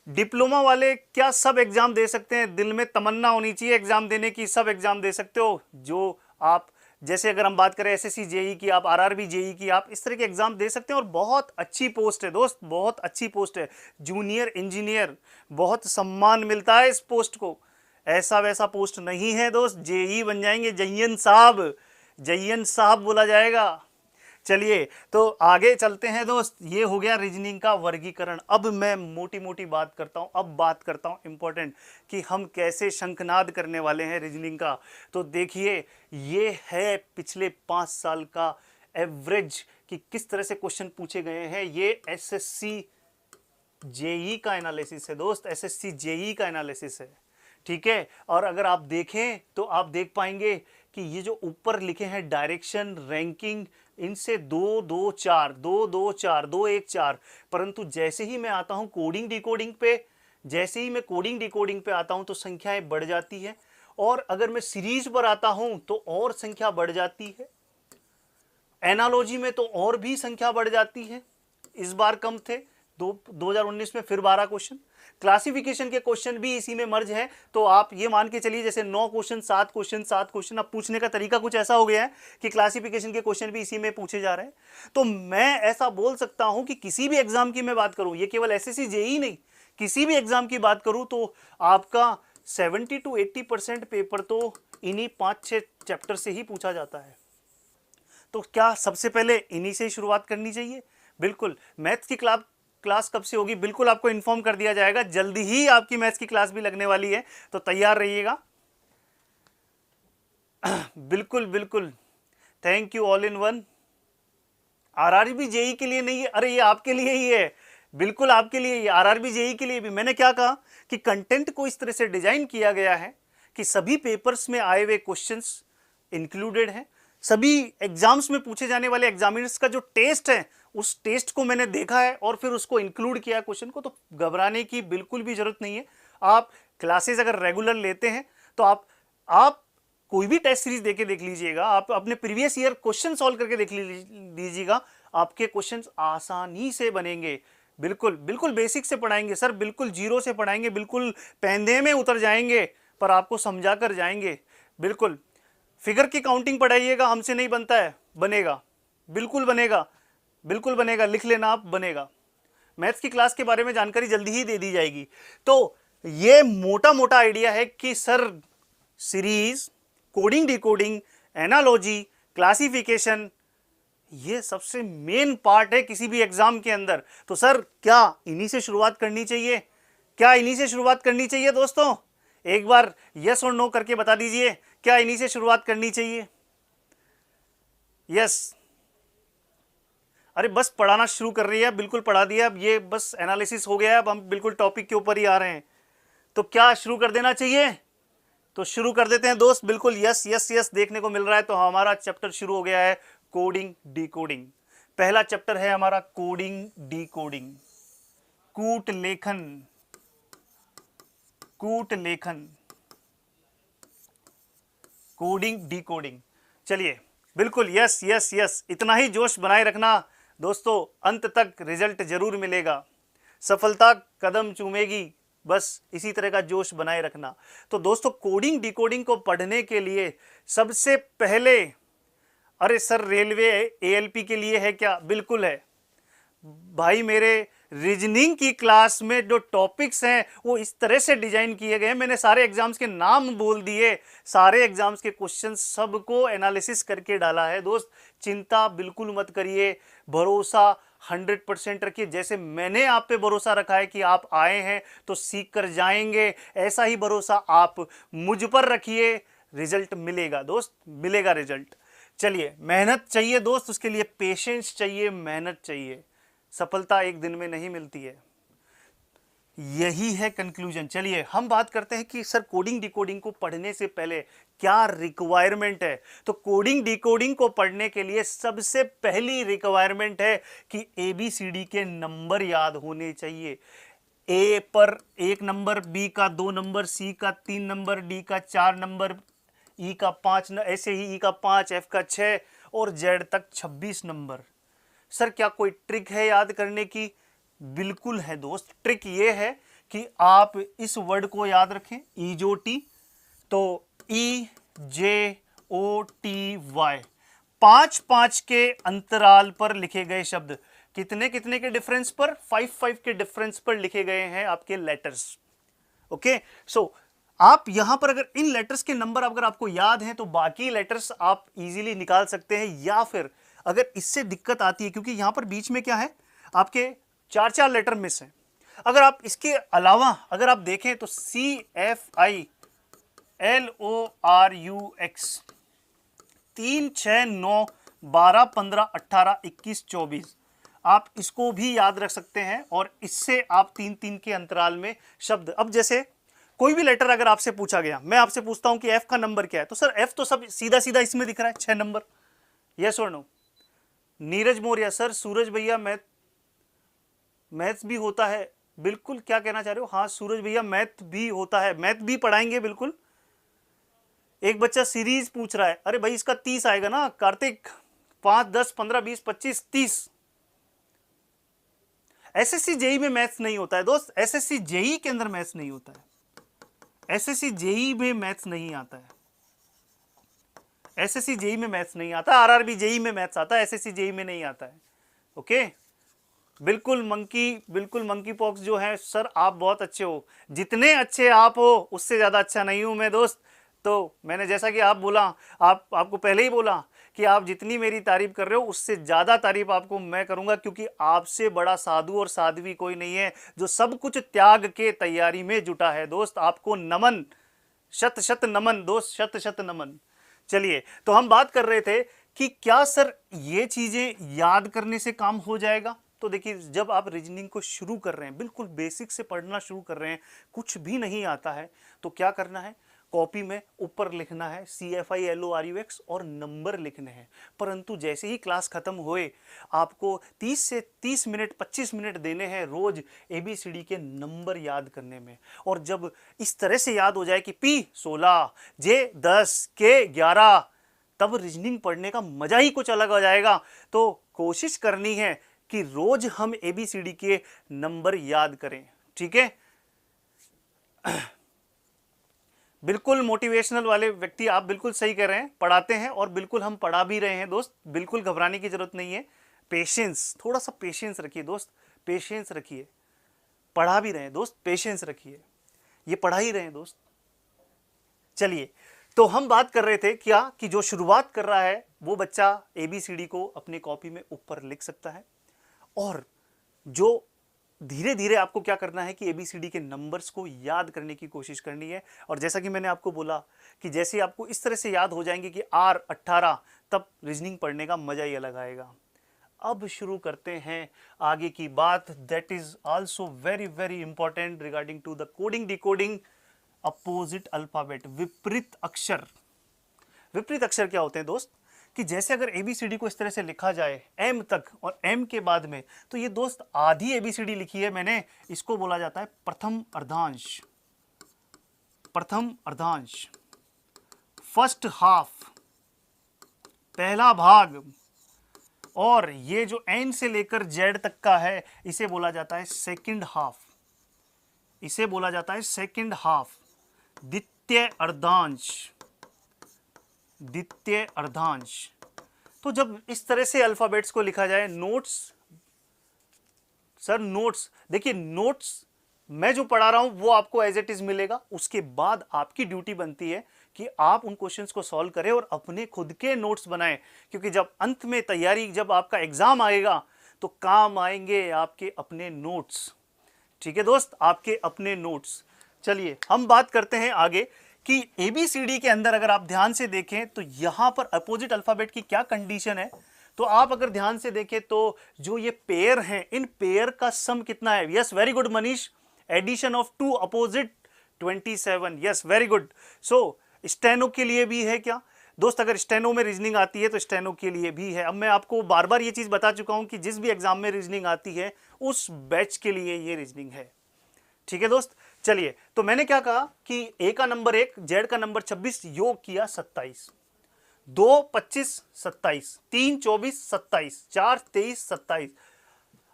डिप्लोमा वाले क्या सब एग्जाम दे सकते हैं? दिल में तमन्ना होनी चाहिए एग्जाम देने की, सब एग्जाम दे सकते हो। जो आप, जैसे अगर हम बात करें एसएससी जेई की, आप आरआरबी जेई की, आप इस तरह के एग्जाम दे सकते हैं। और बहुत अच्छी पोस्ट है दोस्त, बहुत अच्छी पोस्ट है, जूनियर इंजीनियर, बहुत सम्मान मिलता है इस पोस्ट को। ऐसा वैसा पोस्ट नहीं है दोस्त, जेई बन जाएंगे, जयन साहब, जयन साहब बोला जाएगा। चलिए तो आगे चलते हैं दोस्त, ये हो गया रीजनिंग का वर्गीकरण। अब मैं मोटी मोटी बात करता हूं, अब बात करता हूं इंपॉर्टेंट, कि हम कैसे शंखनाद करने वाले हैं रीजनिंग का। तो देखिए, ये है पिछले 5 साल का एवरेज कि किस तरह से क्वेश्चन पूछे गए हैं। ये एसएससी जेई का एनालिसिस है दोस्त, एसएससी जेई का एनालिसिस है, ठीक है। और अगर आप देखें तो आप देख पाएंगे कि ये जो ऊपर लिखे हैं डायरेक्शन, रैंकिंग, इनसे 2 2 4 2 2 4 2 1 4, परंतु जैसे ही मैं आता हूं कोडिंग डिकोडिंग पे, जैसे ही मैं कोडिंग डिकोडिंग पे आता हूं तो संख्याएं बढ़ जाती है। और अगर मैं सीरीज पर आता हूं तो और संख्या बढ़ जाती है। एनालॉजी में तो और भी संख्या बढ़ जाती है। इस बार कम थे, 2019 में फिर 12 क्वेश्चन। क्लासिफिकेशन के क्वेश्चन भी इसी में मर्ज है। तो आप ये मान के चलिए जैसे 9 क्वेश्चन, 7 क्वेश्चन, 7 क्वेश्चन। अब पूछने का तरीका कुछ ऐसा हो गया है कि क्लासिफिकेशन के क्वेश्चन भी इसी में पूछे जा रहे हैं। तो मैं ऐसा बोल सकता हूं कि किसी भी एग्जाम की मैं बात करूं, ये केवल एसएससी जेई नहीं, किसी भी एग्जाम की बात करूं तो आपका 70 to 80% पेपर तो इन्हीं 5-6 चैप्टर से ही पूछा जाता है। तो क्या सबसे पहले इन्हीं से ही शुरुआत करनी चाहिए? बिल्कुल। मैथ्स की क्लास कब से होगी? बिल्कुल आपको इन्फॉर्म कर दिया जाएगा, जल्दी ही आपकी मैथ्स की क्लास भी लगने वाली है, तो तैयार रहिएगा। बिल्कुल बिल्कुल, thank you all in one. RRB JE के लिए नहीं है, अरे ये आपके लिए ही है, बिल्कुल आपके लिए ही, आरआरबी जेई के लिए भी। मैंने क्या कहा कि कंटेंट को इस तरह से डिजाइन किया गया है कि सभी पेपर्स में आए हुए क्वेश्चंस इंक्लूडेड हैं। सभी एग्जाम्स में पूछे जाने वाले एग्जामिनर्स का जो टेस्ट है, उस टेस्ट को मैंने देखा है और फिर उसको इंक्लूड किया क्वेश्चन को। तो घबराने की बिल्कुल भी जरूरत नहीं है। आप क्लासेस अगर रेगुलर लेते हैं तो आप कोई भी टेस्ट सीरीज देके देख लीजिएगा, आप अपने प्रीवियस ईयर क्वेश्चन सॉल्व करके देख लीजिएगा, आपके क्वेश्चंस आसानी से बनेंगे। बिल्कुल बिल्कुल बेसिक से पढ़ाएंगे सर, बिल्कुल जीरो से पढ़ाएंगे, बिल्कुल पैंधे में उतर जाएंगे, पर आपको समझा कर जाएंगे। बिल्कुल फिगर की काउंटिंग पढ़ाइएगा, हमसे नहीं बनता है, बनेगा, बिल्कुल बनेगा, बिल्कुल बनेगा, लिख लेना आप, बनेगा। मैथ्स की क्लास के बारे में जानकारी जल्दी ही दे दी जाएगी। तो ये मोटा मोटा आइडिया है कि sir series, coding decoding, analogy, classification, ये सबसे मेन पार्ट है किसी भी एग्जाम के अंदर। तो सर क्या इन्हीं से शुरुआत करनी चाहिए? क्या इन्हीं से शुरुआत करनी चाहिए दोस्तों? एक बार यस और नो करके बता दीजिए, क्या इन्हीं से शुरुआत करनी चाहिए? यस। अरे बस पढ़ाना शुरू कर रही है, बिल्कुल पढ़ा दिया, अब ये बस एनालिसिस हो गया है, अब हम बिल्कुल टॉपिक के ऊपर ही आ रहे हैं। तो क्या शुरू कर देना चाहिए? तो शुरू कर देते हैं दोस्त, बिल्कुल यस यस यस देखने को मिल रहा है। तो हमारा चैप्टर शुरू हो गया है, कोडिंग डिकोडिंग। पहला चैप्टर है हमारा कोडिंग डिकोडिंग, कूट लेखन, कूट लेखन, कोडिंग डिकोडिंग। चलिए बिल्कुल यस यस यस, इतना ही जोश बनाए रखना दोस्तों, अंत तक रिजल्ट जरूर मिलेगा, सफलता कदम चूमेगी बस इसी तरह का जोश बनाए रखना। तो दोस्तों कोडिंग डिकोडिंग को पढ़ने के लिए सबसे पहले, अरे सर रेलवे एएलपी के लिए है क्या? बिल्कुल है भाई मेरे। रीजनिंग की क्लास में जो टॉपिक्स हैं वो इस तरह से डिजाइन किए गए हैं, मैंने सारे एग्जाम्स के नाम बोल दिए, सारे एग्जाम्स के क्वेश्चन सबको एनालिसिस करके डाला है दोस्त। चिंता बिल्कुल मत करिए, भरोसा 100% रखिए। जैसे मैंने आप पे भरोसा रखा है कि आप आए हैं तो सीख कर जाएंगे, ऐसा ही भरोसा आप मुझ पर रखिए। रिजल्ट मिलेगा दोस्त, मिलेगा रिजल्ट। चलिए, मेहनत चाहिए दोस्त, उसके लिए पेशेंस चाहिए, मेहनत चाहिए। सफलता एक दिन में नहीं मिलती है। यही है कंक्लूजन। चलिए हम बात करते हैं कि सर कोडिंग डिकोडिंग को पढ़ने से पहले क्या रिक्वायरमेंट है। तो कोडिंग डिकोडिंग को पढ़ने के लिए सबसे पहली रिक्वायरमेंट है कि ABCD के नंबर याद होने चाहिए। ए पर 1 नंबर, बी का 2 नंबर, सी का 3 नंबर, डी का 4 नंबर, ई का 5, ऐसे ही ई का 5, एफ का 6 और जेड तक 26 नंबर। सर क्या कोई ट्रिक है याद करने की? बिल्कुल है दोस्त। ट्रिक ये है कि आप इस वर्ड को याद रखें, EJOT। तो EJOTY 5-5 के अंतराल पर लिखे गए शब्द, कितने कितने के डिफरेंस पर? 5-5 के डिफरेंस पर लिखे गए हैं आपके लेटर्स। ओके, सो आप यहां पर अगर इन लेटर्स के नंबर अगर आपको याद हैं तो बाकी लेटर्स आप इजीली निकाल सकते हैं। या फिर अगर इससे दिक्कत आती है, क्योंकि यहां पर बीच में क्या है, आपके 4-4 लेटर मिस हैं। अगर आप इसके अलावा अगर आप देखें तो CFI LORUX 3, 6, 9, 12, 15, 18, 21, 24 आप इसको भी याद रख सकते हैं। और इससे आप 3-3 के अंतराल में शब्द, अब जैसे कोई भी लेटर अगर आपसे पूछा गया, मैं आपसे पूछता हूं कि F का नंबर क्या है, तो सर F तो सब सीधा सीधा इसमें दिख रहा है, 6 नंबर। यस और नो? नीरज मौर्य सर, सूरज भैया मैथ्स भी होता है। बिल्कुल, क्या कहना चाह रहे हो? हाँ सूरज भैया मैथ भी होता है, मैथ भी पढ़ाएंगे बिल्कुल। एक बच्चा सीरीज पूछ रहा है, अरे भाई इसका 30 आएगा ना कार्तिक, 5, 10, 15, 20, 25, 30। SSC जेई में मैथ्स नहीं होता है दोस्त, SSC जेई के अंदर मैथ्स नहीं होता है, SSC जेई में मैथ्स नहीं आता है, SSC जेई में मैथ्स नहीं आता। RRB जेई में मैथ्स आता है, SSC जेई में नहीं आता है। ओके, बिल्कुल मंकी पॉक्स जो है सर, आप बहुत अच्छे हो, जितने अच्छे आप हो उससे ज्यादा अच्छा नहीं हूं मैं दोस्त। तो मैंने जैसा कि आप बोला, आपको पहले ही बोला कि आप जितनी मेरी तारीफ कर रहे हो उससे ज्यादा तारीफ आपको मैं करूंगा, क्योंकि आपसे बड़ा साधु और साध्वी कोई नहीं है जो सब कुछ त्याग के तैयारी में जुटा है दोस्त। आपको नमन, शत शत नमन दोस्त, शत शत नमन। चलिए, तो हम बात कर रहे थे कि क्या सर ये चीजें याद करने से काम हो जाएगा। तो देखिए, जब आप रीजनिंग को शुरू कर रहे हैं, बिल्कुल बेसिक से पढ़ना शुरू कर रहे हैं, कुछ भी नहीं आता है, तो क्या करना है, कॉपी में ऊपर लिखना है CFI LORUX और नंबर लिखने हैं। परंतु जैसे ही क्लास खत्म हुए, आपको 30 से 30 मिनट 25 मिनट देने हैं रोज ABCD के नंबर याद करने में। और जब इस तरह से याद हो जाए कि P 16, J 10, K 11, तब रीजनिंग पढ़ने का मजा ही कुछ अलग हो जाएगा। तो कोशिश करनी है कि रोज हम ABCD के नंबर याद करें, ठीक है। बिल्कुल मोटिवेशनल वाले व्यक्ति आप बिल्कुल सही कह रहे हैं, पढ़ाते हैं और बिल्कुल हम पढ़ा भी रहे हैं दोस्त, बिल्कुल घबराने की जरूरत नहीं है। पेशेंस, थोड़ा सा पेशेंस रखिए दोस्त, पेशेंस रखिए। पढ़ा भी रहे हैं दोस्त, पेशेंस रखिए, ये पढ़ा ही रहे हैं दोस्त। चलिए, तो हम बात कर रहे थे क्या कि जो शुरुआत कर रहा है वो बच्चा ABCD को अपनी कॉपी में ऊपर लिख सकता है, और जो धीरे धीरे आपको क्या करना है कि ABCD के नंबर्स को याद करने की कोशिश करनी है। और जैसा कि मैंने आपको बोला कि जैसे आपको इस तरह से याद हो जाएंगे कि R 18, तब रीजनिंग पढ़ने का मजा ही अलग आएगा। अब शुरू करते हैं आगे की बात, that is also very very important regarding to the coding decoding. Opposite alphabet, विपरीत अक्षर। विपरीत अक्षर क्या होते हैं दोस्त, कि जैसे अगर ABCD को इस तरह से लिखा जाए M तक और M के बाद में, तो ये दोस्त आधी ABCD लिखी है मैंने, इसको बोला जाता है प्रथम अर्धांश। प्रथम अर्धांश, फर्स्ट हाफ, पहला भाग। और ये जो N से लेकर Z तक का है, इसे बोला जाता है सेकंड हाफ। इसे बोला जाता है सेकंड हाफ, द्वितीय अर्धांश, द्वितीय अर्धांश। तो जब इस तरह से अल्फाबेट्स को लिखा जाए, नोट्स सर, नोट्स देखिए, नोट्स मैं जो पढ़ा रहा हूं वो आपको एज इट इज मिलेगा। उसके बाद आपकी ड्यूटी बनती है कि आप उन क्वेश्चंस को सॉल्व करें और अपने खुद के नोट्स बनाएं, क्योंकि जब अंत में तैयारी, जब आपका एग्जाम आएगा तो काम आएंगे आपके अपने नोट्स। ठीक है दोस्त, आपके अपने नोट्स। चलिए हम बात करते हैं आगे कि ABCD के अंदर अगर आप ध्यान से देखें तो यहां पर अपोजिट अल्फाबेट की क्या कंडीशन है। तो आप अगर ध्यान से देखें तो जो ये पेयर हैं, इन पेयर का सम कितना है? Yes, very good Manish, addition of two opposite 27। Yes, very good. So steno के लिए भी है क्या दोस्त? अगर स्टेनो में रीजनिंग आती है तो स्टेनो के लिए भी है। अब मैं आपको बार बार ये चीज बता चुका हूं कि जिस भी एग्जाम में रीजनिंग आती है उस बैच के लिए ये रीजनिंग है। ठीक है दोस्त, चलिए तो मैंने क्या कहा कि A का नंबर 1, Z का नंबर 26, योग किया 27, 2 25 27, 3 24 27, 4 23 27।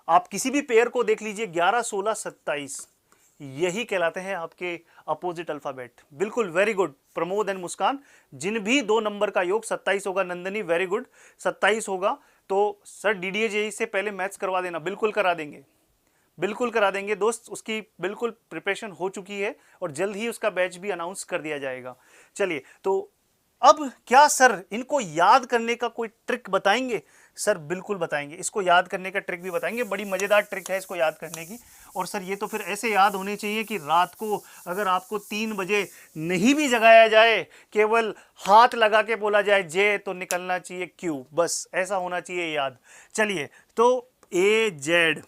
आप किसी भी पेयर को देख लीजिए, 11 16 27, यही कहलाते हैं आपके अपोजिट अल्फाबेट। बिल्कुल, वेरी गुड प्रमोद एंड मुस्कान। जिन भी दो नंबर का योग 27 होगा, नंदनी वेरी गुड, 27 होगा तो सर DDA JEE से पहले मैथ्स करवा देना। बिल्कुल करा देंगे, बिल्कुल करा देंगे दोस्त, उसकी बिल्कुल प्रिपरेशन हो चुकी है और जल्द ही उसका बैच भी अनाउंस कर दिया जाएगा। चलिए तो अब क्या सर इनको याद करने का कोई ट्रिक बताएंगे? सर बिल्कुल बताएंगे, इसको याद करने का ट्रिक भी बताएंगे। बड़ी मजेदार ट्रिक है इसको याद करने की। और सर ये तो फिर ऐसे याद होने चाहिए कि रात को अगर आपको 3 बजे नहीं भी जगाया जाए, केवल हाथ लगा के बोला जाए जे, तो निकलना चाहिए क्यू, बस ऐसा होना चाहिए याद। चलिए तो AZ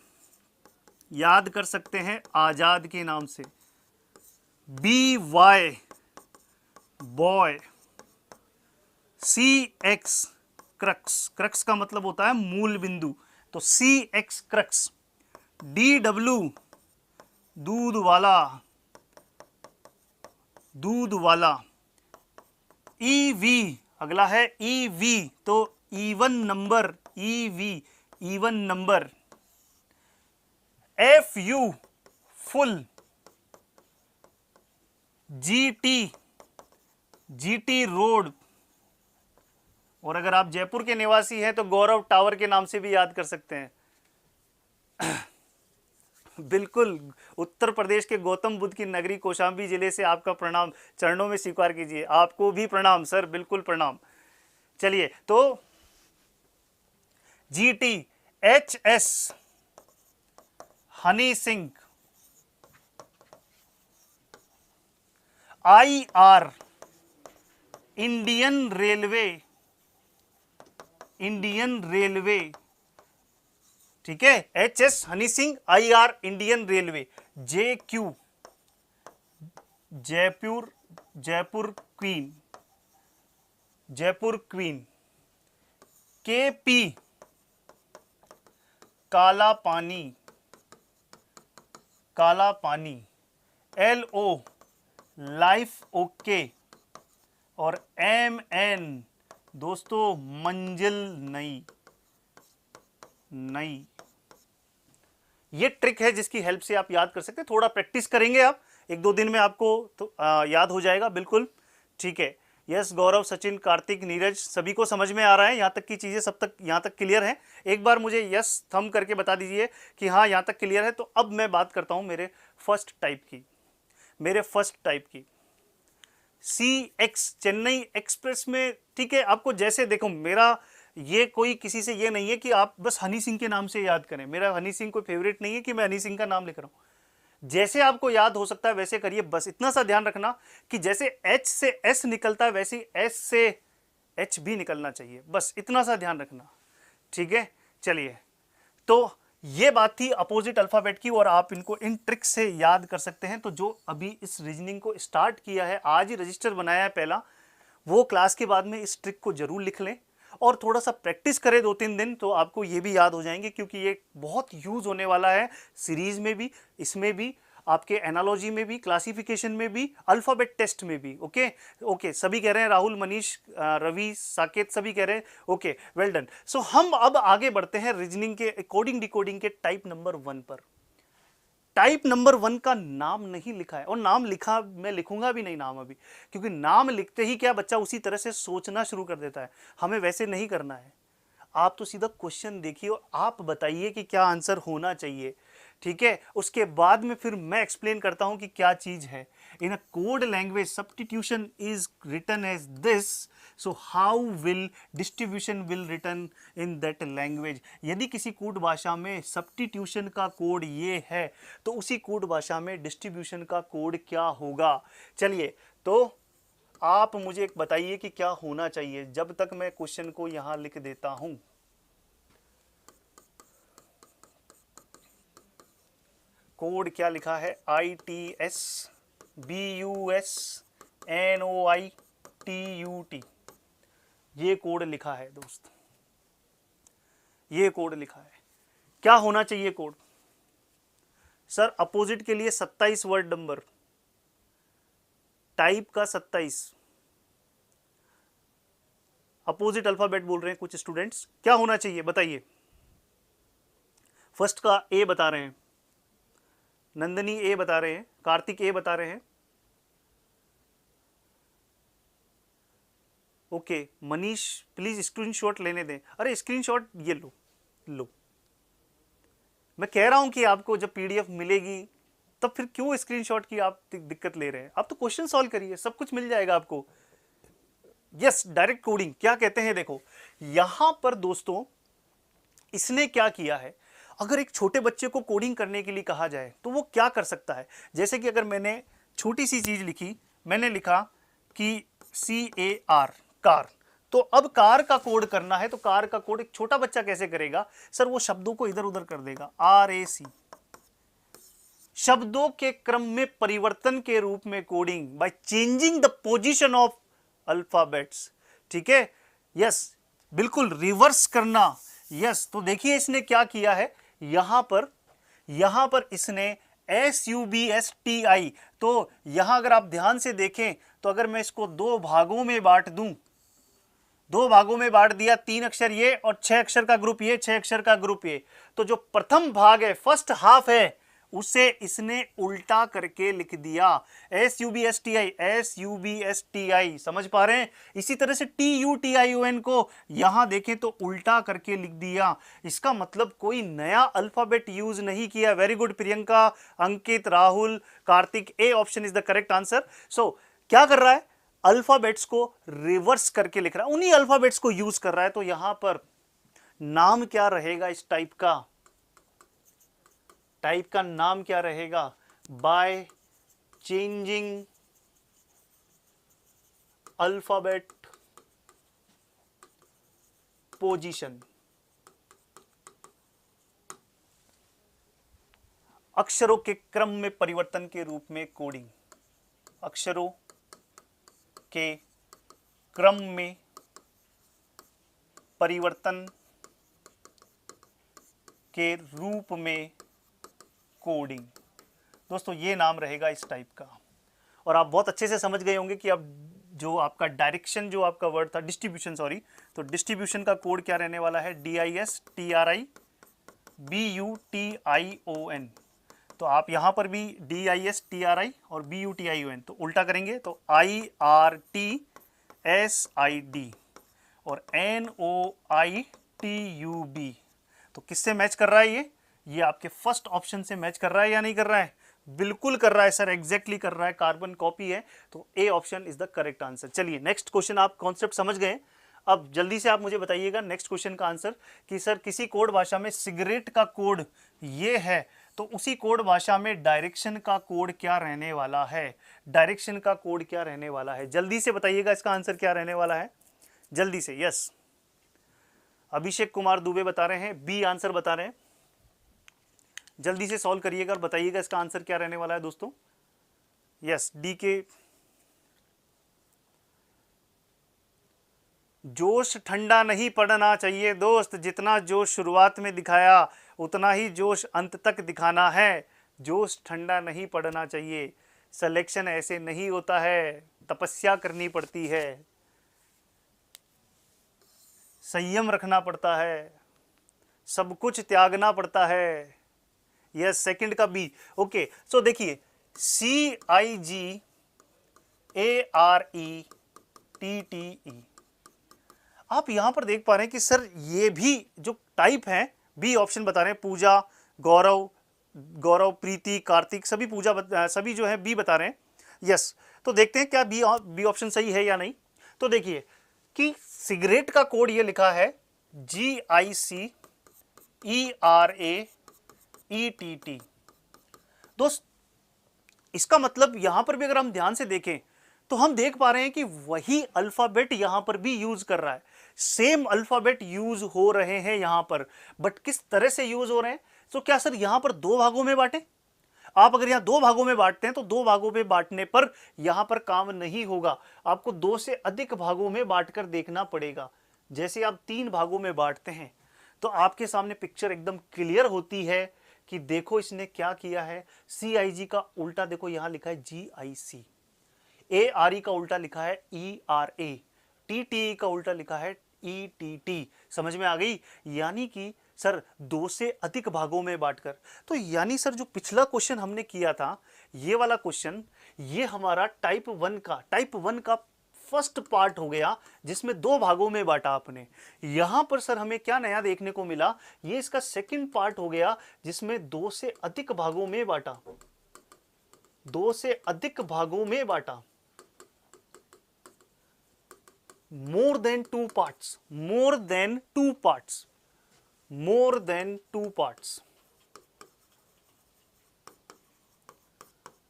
याद कर सकते हैं आजाद के नाम से, BY boy, CX crux, crux का मतलब होता है मूल बिंदु, तो CX क्रक्स, DW दूध वाला, दूध वाला, EV अगला है EV, तो even number, EV even number, FU full, GT road. और अगर आप जयपुर के निवासी हैं तो गौरव टावर के नाम से भी याद कर सकते हैं। बिल्कुल, उत्तर प्रदेश के गौतम बुद्ध की नगरी कौशाम्बी जिले से आपका प्रणाम, चरणों में स्वीकार कीजिए। आपको भी प्रणाम सर, बिल्कुल प्रणाम। चलिए तो GT HS Honey Singh, IR Indian railway, Indian railway, ठीक है, HS Honey Singh, IR Indian railway, JQ Jaipur, Jaipur queen, Jaipur queen, KP काला पानी, काला पानी, LO लाइफ ओके, और MN दोस्तों मंजिल नई, नई। ये ट्रिक है जिसकी हेल्प से आप याद कर सकते हैं। थोड़ा प्रैक्टिस करेंगे आप, 1-2 दिन में आपको तो याद हो जाएगा। बिल्कुल ठीक है। यस गौरव, सचिन, कार्तिक, नीरज, सभी को समझ में आ रहा है? यहाँ तक की चीज़ें सब तक यहाँ तक क्लियर है? एक बार मुझे यस थंब करके बता दीजिए कि हाँ यहाँ तक क्लियर है। तो अब मैं बात करता हूँ मेरे फर्स्ट टाइप की, मेरे फर्स्ट टाइप की CX चेन्नई एक्सप्रेस में। ठीक है, आपको जैसे देखो, मेरा ये कोई किसी से ये नहीं है कि आप बस हनी सिंह के नाम से याद करें। मेरा हनी सिंह कोई फेवरेट नहीं है कि मैं हनी सिंह का नाम लिख रहा हूँ। जैसे आपको याद हो सकता है वैसे करिए। बस इतना सा ध्यान रखना कि जैसे H से S निकलता है वैसे S से H भी निकलना चाहिए। बस इतना सा ध्यान रखना, ठीक है। चलिए, तो ये बात थी अपोजिट अल्फाबेट की, और आप इनको इन ट्रिक से याद कर सकते हैं। तो जो अभी इस रीजनिंग को स्टार्ट किया है, आज ही रजिस्टर बनाया है पहला, वो क्लास के बाद में इस ट्रिक को जरूर लिख लें और थोड़ा सा प्रैक्टिस करें 2-3 दिन, तो आपको ये भी याद हो जाएंगे। क्योंकि ये बहुत यूज होने वाला है सीरीज में भी, इसमें भी, आपके एनालॉजी में भी, क्लासिफिकेशन में भी, अल्फाबेट टेस्ट में भी। ओके ओके, सभी कह रहे हैं, राहुल, मनीष, रवि, साकेत, सभी कह रहे हैं ओके, वेल डन। सो हम अब आगे बढ़ते हैं रीजनिंग के कोडिंग डिकोडिंग के टाइप नंबर 1 पर। टाइप नंबर 1 का नाम नहीं लिखा है, और नाम लिखा, मैं लिखूंगा भी नहीं नाम अभी, क्योंकि नाम लिखते ही क्या बच्चा उसी तरह से सोचना शुरू कर देता है। हमें वैसे नहीं करना है। आप तो सीधा क्वेश्चन देखिए और आप बताइए कि क्या आंसर होना चाहिए, ठीक है। उसके बाद में फिर मैं एक्सप्लेन करता हूं कि क्या चीज है। In a code language substitution is written as this, so how will distribution will written in that language. यदि किसी कोड भाषा में सब्स्टिट्यूशन का कोड ये है, तो उसी कोड भाषा में डिस्ट्रीब्यूशन का कोड क्या होगा। चलिए, तो आप मुझे एक बताइए कि क्या होना चाहिए, जब तक मैं क्वेश्चन को यहां लिख देता हूं। कोड क्या लिखा है, ITSBUSNOITUT, ये कोड लिखा है दोस्त, ये कोड लिखा है। क्या होना चाहिए कोड? सर अपोजिट के लिए 27 वर्ड नंबर, टाइप का 27, अपोजिट अल्फाबेट बोल रहे हैं कुछ स्टूडेंट्स। क्या होना चाहिए बताइए। फर्स्ट का ए बता रहे हैं, नंदनी ए बता रहे हैं, कार्तिक ए बता रहे हैं, ओके। मनीष प्लीज स्क्रीनशॉट लेने दें। अरे स्क्रीनशॉट ये लो, लो। मैं कह रहा हूं कि आपको जब पीडीएफ मिलेगी तब फिर क्यों स्क्रीनशॉट की आप दिक्कत ले रहे हैं। आप तो क्वेश्चन सॉल्व करिए, सब कुछ मिल जाएगा आपको। यस, डायरेक्ट कोडिंग क्या कहते हैं, देखो यहां पर दोस्तों इसने क्या किया है। अगर एक छोटे बच्चे को कोडिंग करने के लिए कहा जाए तो वो क्या कर सकता है। जैसे कि अगर मैंने छोटी सी चीज लिखी, मैंने लिखा कि CAR, कार, तो अब कार का कोड करना है, तो कार का कोड एक छोटा बच्चा कैसे करेगा। सर वो शब्दों को इधर उधर कर देगा, RAC, शब्दों के क्रम में परिवर्तन के रूप में coding by changing the position of alphabets, ठीक है। यस, बिल्कुल रिवर्स करना। यस, तो देखिए इसने क्या किया है, यहां पर इसने SUBSTI, तो यहां अगर आप ध्यान से देखें तो अगर मैं इसको दो भागों में बांट दूं, दो भागों में बांट दिया, 3 अक्षर ये और 6 अक्षर का ग्रुप ये, 6 अक्षर का ग्रुप ये, तो जो प्रथम भाग है, फर्स्ट हाफ है, उसे इसने उल्टा करके लिख दिया, SUBSTI, समझ पा रहे हैं। इसी तरह से TUTION को यहां देखें तो उल्टा करके लिख दिया। इसका मतलब कोई नया अल्फाबेट यूज नहीं किया। Very good Priyanka, Ankit, Rahul, Kartik, A option is the correct answer. So क्या कर रहा है, अल्फाबेट्स को रिवर्स करके लिख रहा है, उन्हीं अल्फाबेट्स को यूज कर रहा है। तो यहां पर नाम क्या रहेगा इस टाइप का, टाइप का नाम क्या रहेगा, बाय चेंजिंग अल्फाबेट पोजीशन, अक्षरों के क्रम में परिवर्तन के रूप में कोडिंग, अक्षरों के क्रम में परिवर्तन के रूप में कोडिंग। दोस्तों ये नाम रहेगा इस टाइप का। और आप बहुत अच्छे से समझ गए होंगे कि अब जो आपका डायरेक्शन, जो आपका वर्ड था डिस्ट्रीब्यूशन, सॉरी, तो डिस्ट्रीब्यूशन का कोड क्या रहने वाला है, DISTRIBUTION। तो आप यहां पर भी DISTRI और BUTION, तो उल्टा करेंगे तो IRTSID और NOITUB। तो किससे मैच कर रहा है ये आपके फर्स्ट ऑप्शन से मैच कर रहा है या नहीं कर रहा है? बिल्कुल कर रहा है सर, एग्जैक्टली कर रहा है, कार्बन कॉपी है। तो ए option is the correct answer. चलिए नेक्स्ट क्वेश्चन, आप कॉन्सेप्ट समझ गए। अब जल्दी से आप मुझे बताइएगा नेक्स्ट क्वेश्चन का आंसर कि सर किसी कोड भाषा में सिगरेट का कोड ये है, तो उसी कोड भाषा में डायरेक्शन का कोड क्या रहने वाला है, डायरेक्शन का कोड क्या रहने वाला है, जल्दी से बताइएगा इसका आंसर क्या रहने वाला है, जल्दी से। यस, अभिषेक कुमार दुबे बता रहे हैं, बी आंसर बता रहे हैं। जल्दी से सॉल्व करिएगा और बताइएगा इसका आंसर क्या रहने वाला है दोस्तों। यस, डी के। जोश ठंडा नहीं पड़ना चाहिए दोस्त, जितना जोश शुरुआत में दिखाया उतना ही जोश अंत तक दिखाना है। जोश ठंडा नहीं पड़ना चाहिए, सिलेक्शन ऐसे नहीं होता है, तपस्या करनी पड़ती है, संयम रखना पड़ता है, सब कुछ त्यागना पड़ता है। यस सेकंड का बी। ओके, सो देखिए CIGARETTE, आप यहां पर देख पा रहे हैं कि सर ये भी जो टाइप है, बी ऑप्शन बता रहे हैं, पूजा, गौरव, प्रीति, कार्तिक, सभी सभी जो है बी बता रहे हैं। यस, तो देखते हैं क्या बी ऑप्शन सही है या नहीं। तो देखिए कि सिगरेट का कोड ये लिखा है GICERAETT। दोस्त इसका मतलब यहां पर भी अगर हम ध्यान से देखें तो हम देख पा रहे हैं कि वही अल्फाबेट यहां पर भी यूज कर रहा है, सेम अल्फाबेट यूज हो रहे हैं यहां पर, बट किस तरह से यूज हो रहे हैं। तो क्या सर यहां पर दो भागों में बांटे? आप अगर यहां दो भागों में बांटते हैं तो दो भागों में बांटने पर यहां पर काम नहीं होगा, आपको दो से अधिक भागों में बांटकर देखना पड़ेगा। जैसे आप तीन भागों में बांटते हैं तो आपके सामने पिक्चर एकदम क्लियर होती है कि देखो इसने क्या किया है। CIG का उल्टा देखो यहां लिखा है GIC, ARE का उल्टा लिखा है ERA, TTE का उल्टा लिखा है ETT। समझ में आ गई? यानी कि सर दो से अधिक भागों में बांटकर। तो यानी सर जो पिछला क्वेश्चन हमने किया था, ये वाला क्वेश्चन, ये हमारा टाइप 1 का फर्स्ट पार्ट हो गया, जिसमें दो भागों में बांटा आपने। यहां पर सर हमें क्या नया देखने को मिला, ये इसका सेकंड पार्ट हो गया जिसमें दो से अधिक भागों में बांटा, दो से अधिक भागों में बांटा, more than two parts, more than two parts, more than two parts,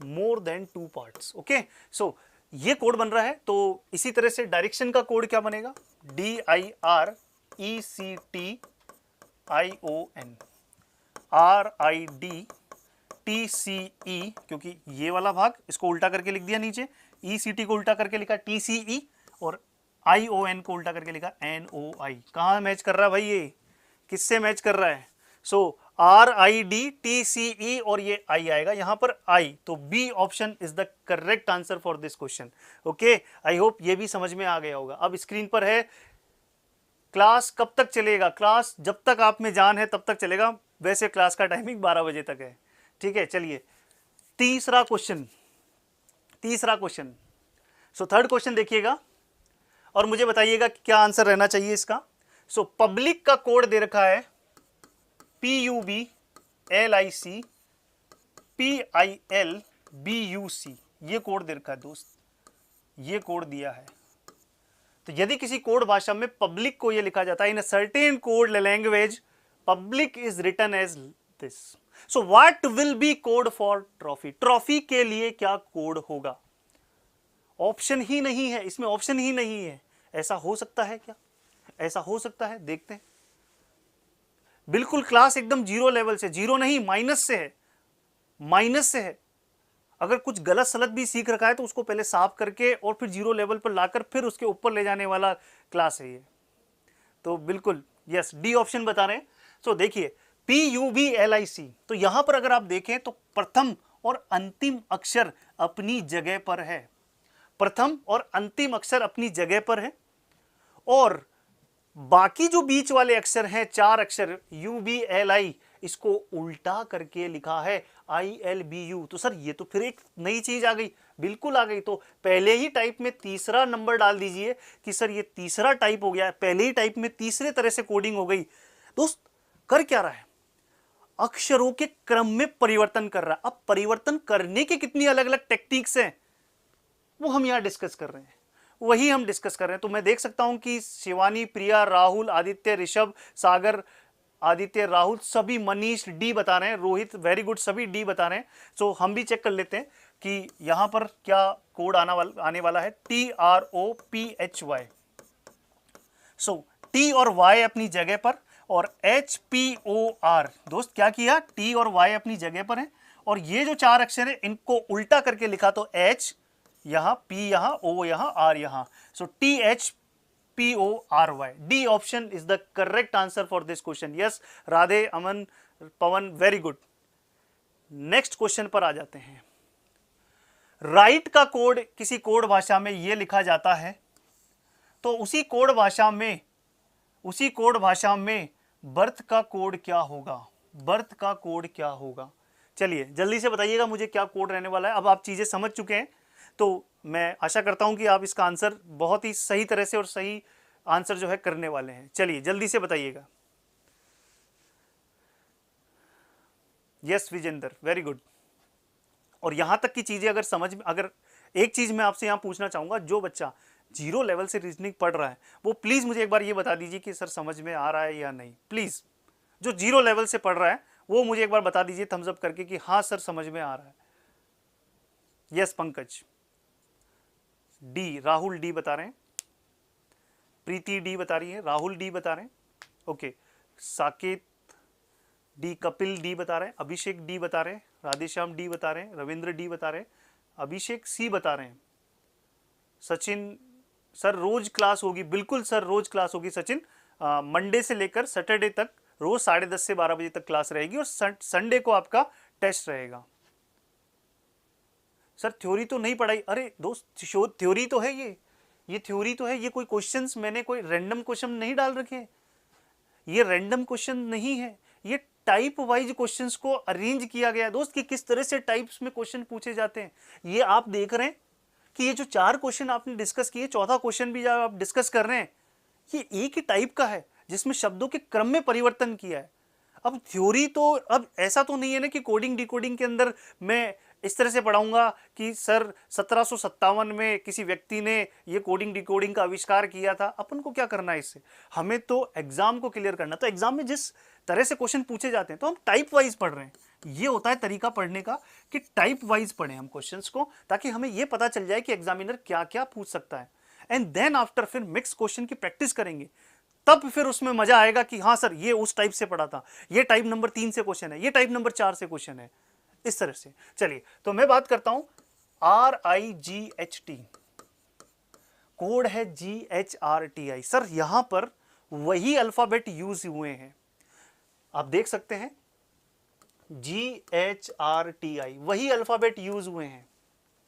more than two parts। Okay, so ये कोड बन रहा है। तो इसी तरह से डायरेक्शन का कोड क्या बनेगा, DIRECTION, RIDTCE, क्योंकि ये वाला भाग इसको उल्टा करके लिख दिया नीचे, ECT को उल्टा करके लिखा TCE, और ION को उल्टा करके लिखा NOI। कहाँ मैच कर रहा है भाई, ये किससे मैच कर रहा है? सो RIDTCE और ये I आएगा यहां पर I, तो B option is the correct answer for this question. Okay, I hope ये भी समझ में आ गया होगा। अब स्क्रीन पर है, क्लास कब तक चलेगा? क्लास जब तक आप में जान है तब तक चलेगा, वैसे क्लास का टाइमिंग 12 बजे तक है। ठीक है, चलिए तीसरा क्वेश्चन। सो थर्ड क्वेश्चन देखिएगा और मुझे बताइएगा कि क्या आंसर रहना चाहिए इसका। सो पब्लिक का कोड दे रखा है PUBLIC PILBUC, ये कोड दे रखा है दोस्त, ये कोड दिया है। तो यदि किसी कोड भाषा में पब्लिक को ये लिखा जाता है, in a certain code language public is written as this. So what will be code for trophy? Trophy के लिए क्या कोड होगा? ऑप्शन ही नहीं है इसमें, ऑप्शन ही नहीं है। ऐसा हो सकता है क्या? ऐसा हो सकता है, देखते हैं। बिल्कुल क्लास एकदम जीरो लेवल से, जीरो नहीं माइनस से है, माइनस से है। अगर कुछ गलत सलत भी सीख रखा है तो उसको पहले साफ करके और फिर जीरो लेवल पर लाकर फिर उसके ऊपर ले जाने वाला क्लास है ये। तो बिल्कुल यस, डी ऑप्शन बता रहे हैं। सो देखिए PUBLIC, तो यहां पर अगर आप देखें तो प्रथम और अंतिम अक्षर अपनी जगह पर है, प्रथम और अंतिम अक्षर अपनी जगह पर है, और बाकी जो बीच वाले अक्षर हैं, चार अक्षर UBLI, इसको उल्टा करके लिखा है ILBU। तो सर ये तो फिर एक नई चीज आ गई, बिल्कुल आ गई। तो पहले ही टाइप में तीसरा नंबर डाल दीजिए कि सर ये तीसरा टाइप हो गया, पहले ही टाइप में तीसरे तरह से कोडिंग हो गई। दोस्त कर क्या रहा है? अक्षरों के क्रम में परिवर्तन कर रहा है। अब परिवर्तन करने की कितनी अलग अलग टेक्निक्स हैं वो हम यहां डिस्कस कर रहे हैं, वही हम डिस्कस कर रहे हैं। तो मैं देख सकता हूं कि शिवानी, प्रिया, राहुल, आदित्य, ऋषभ, सागर, आदित्य, राहुल, सभी, मनीष डी बता रहे हैं, रोहित वेरी गुड, सभी डी बता रहे हैं। सो हम भी चेक कर लेते हैं कि यहां पर क्या कोड आने वाला है। TROPHY। सो T और Y अपनी जगह पर, और HPOR। दोस्त क्या किया, T और Y अपनी जगह पर है, और ये जो चार अक्षर है इनको उल्टा करके लिखा, तो H यहां, P यहां, O यहां, R यहां। सो THPORY, D option is the correct answer for this question. Yes, Radhe, Aman, Pawan, very good. Next question पर आ जाते हैं। राइट का कोड किसी कोड भाषा में यह लिखा जाता है, तो उसी कोड भाषा में बर्थ का कोड क्या होगा? बर्थ का कोड क्या होगा? चलिए जल्दी से बताइएगा मुझे क्या कोड रहने वाला है। अब आप चीजें समझ चुके हैं तो मैं आशा करता हूं कि आप इसका आंसर बहुत ही सही तरह से और सही आंसर जो है करने वाले हैं। चलिए जल्दी से बताइएगा। Yes Vijendra, very good. और यहां तक की चीजें अगर समझ में, अगर एक चीज मैं आपसे यहां पूछना चाहूंगा, जो बच्चा 0 लेवल से रीजनिंग पढ़ रहा है वो प्लीज मुझे एक बार ये बता दीजिए कि सर समझ में आ रहा है या नहीं। प्लीज, जो 0 लेवल से पढ़ रहा है वो मुझे एक बार बता दीजिए थम्स अप करके कि हाँ सर समझ में आ रहा है। Yes Pankaj, D, Rahul D बता रहे हैं, प्रीति डी बता रही है, राहुल डी बता रहे हैं, okay, Saket D, Kapil D बता रहे हैं, अभिषेक डी बता रहे हैं, राधेश्याम डी बता रहे हैं, रविंद्र डी बता रहे हैं, अभिषेक सी बता रहे हैं, सचिन सर रोज क्लास होगी, बिल्कुल सर रोज क्लास होगी सचिन, मंडे से लेकर सैटरडे तक रोज 10:30 से 12 बजे तक क्लास रहेगी और संडे को आपका टेस्ट रहेगा। सर थ्योरी तो नहीं पढ़ाई, अरे दोस्त थ्योरी तो है, ये थ्योरी तो है, ये कोई क्वेश्चंस मैंने कोई रैंडम क्वेश्चन नहीं डाल रखे, ये रैंडम क्वेश्चन नहीं है, ये टाइप वाइज क्वेश्चंस को अरेंज किया गया है दोस्त कि किस तरह से टाइप्स में क्वेश्चन पूछे जाते हैं। ये आप देख रहे हैं कि ये जो 4 क्वेश्चन आपने डिस्कस किए, चौथा क्वेश्चन भी जब आप डिस्कस कर रहे हैं, ये एक ही टाइप का है जिसमें शब्दों के क्रम में परिवर्तन किया है। अब थ्योरी तो, अब ऐसा तो नहीं है ना कि कोडिंग डिकोडिंग के अंदर मैं इस तरह से पढ़ाऊंगा कि सर 1757 में किसी व्यक्ति ने ये कोडिंग डिकोडिंग का आविष्कार किया था। अपन को क्या करना है इससे, हमें तो एग्जाम को क्लियर करना। तो एग्जाम में जिस तरह से क्वेश्चन पूछे जाते हैं तो हम टाइप वाइज पढ़ रहे हैं। ये होता है तरीका पढ़ने का कि टाइप वाइज पढ़ें हम क्वेश्चंस को, ताकि हमें ये पता चल जाए कि एग्जामिनर क्या क्या पूछ सकता है। एंड देन आफ्टर फिर मिक्स क्वेश्चन की प्रैक्टिस करेंगे, तब फिर उसमें मजा आएगा कि हाँ सर ये उस टाइप से पढ़ा था, ये टाइप नंबर 3 से क्वेश्चन है, ये टाइप नंबर 4 से क्वेश्चन है, इस तरह से। चलिए तो मैं बात करता हूं RIGHT, कोड है GHRTI। सर यहां पर वही अल्फाबेट यूज हुए हैं, आप देख सकते हैं GHRTI वही अल्फाबेट यूज हुए हैं,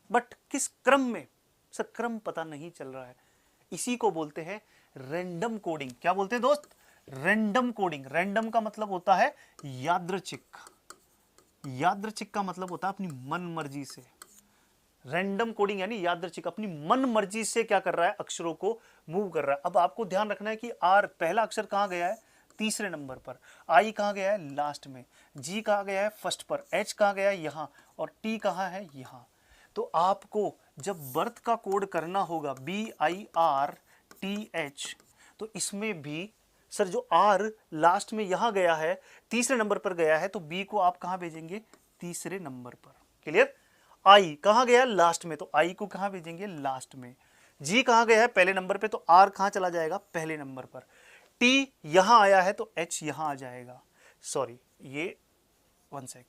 बट किस क्रम में, सर क्रम पता नहीं चल रहा है। इसी को बोलते हैं रैंडम कोडिंग। क्या बोलते हैं दोस्त? Random coding. रैंडम का मतलब होता है यादृच्छिक, यादृच्छिक का मतलब होता है अपनी मन मर्जी से। रैंडम कोडिंग यानी यादृच्छिक, अपनी मन मर्जी से क्या कर रहा है, अक्षरों को मूव कर रहा है। अब आपको ध्यान रखना है कि आर पहला अक्षर कहां गया है, तीसरे नंबर पर, आई कहां गया है, लास्ट में, जी कहां गया है, फर्स्ट पर, एच कहां गया है, यहां, और टी कहां है, यहां। तो आपको जब बर्थ का कोड करना होगा BIRTH, तो इसमें भी सर जो आर लास्ट में यहां गया है, तीसरे नंबर पर गया है, तो बी को आप कहां भेजेंगे, तीसरे नंबर पर। क्लियर? आई कहां गया, लास्ट में, तो आई को कहां भेजेंगे, लास्ट में। जी कहां गया है, पहले नंबर पे, तो आर कहां चला जाएगा, पहले नंबर पर। टी यहां आया है तो एच यहां आ जाएगा, सॉरी ये 1 सेक,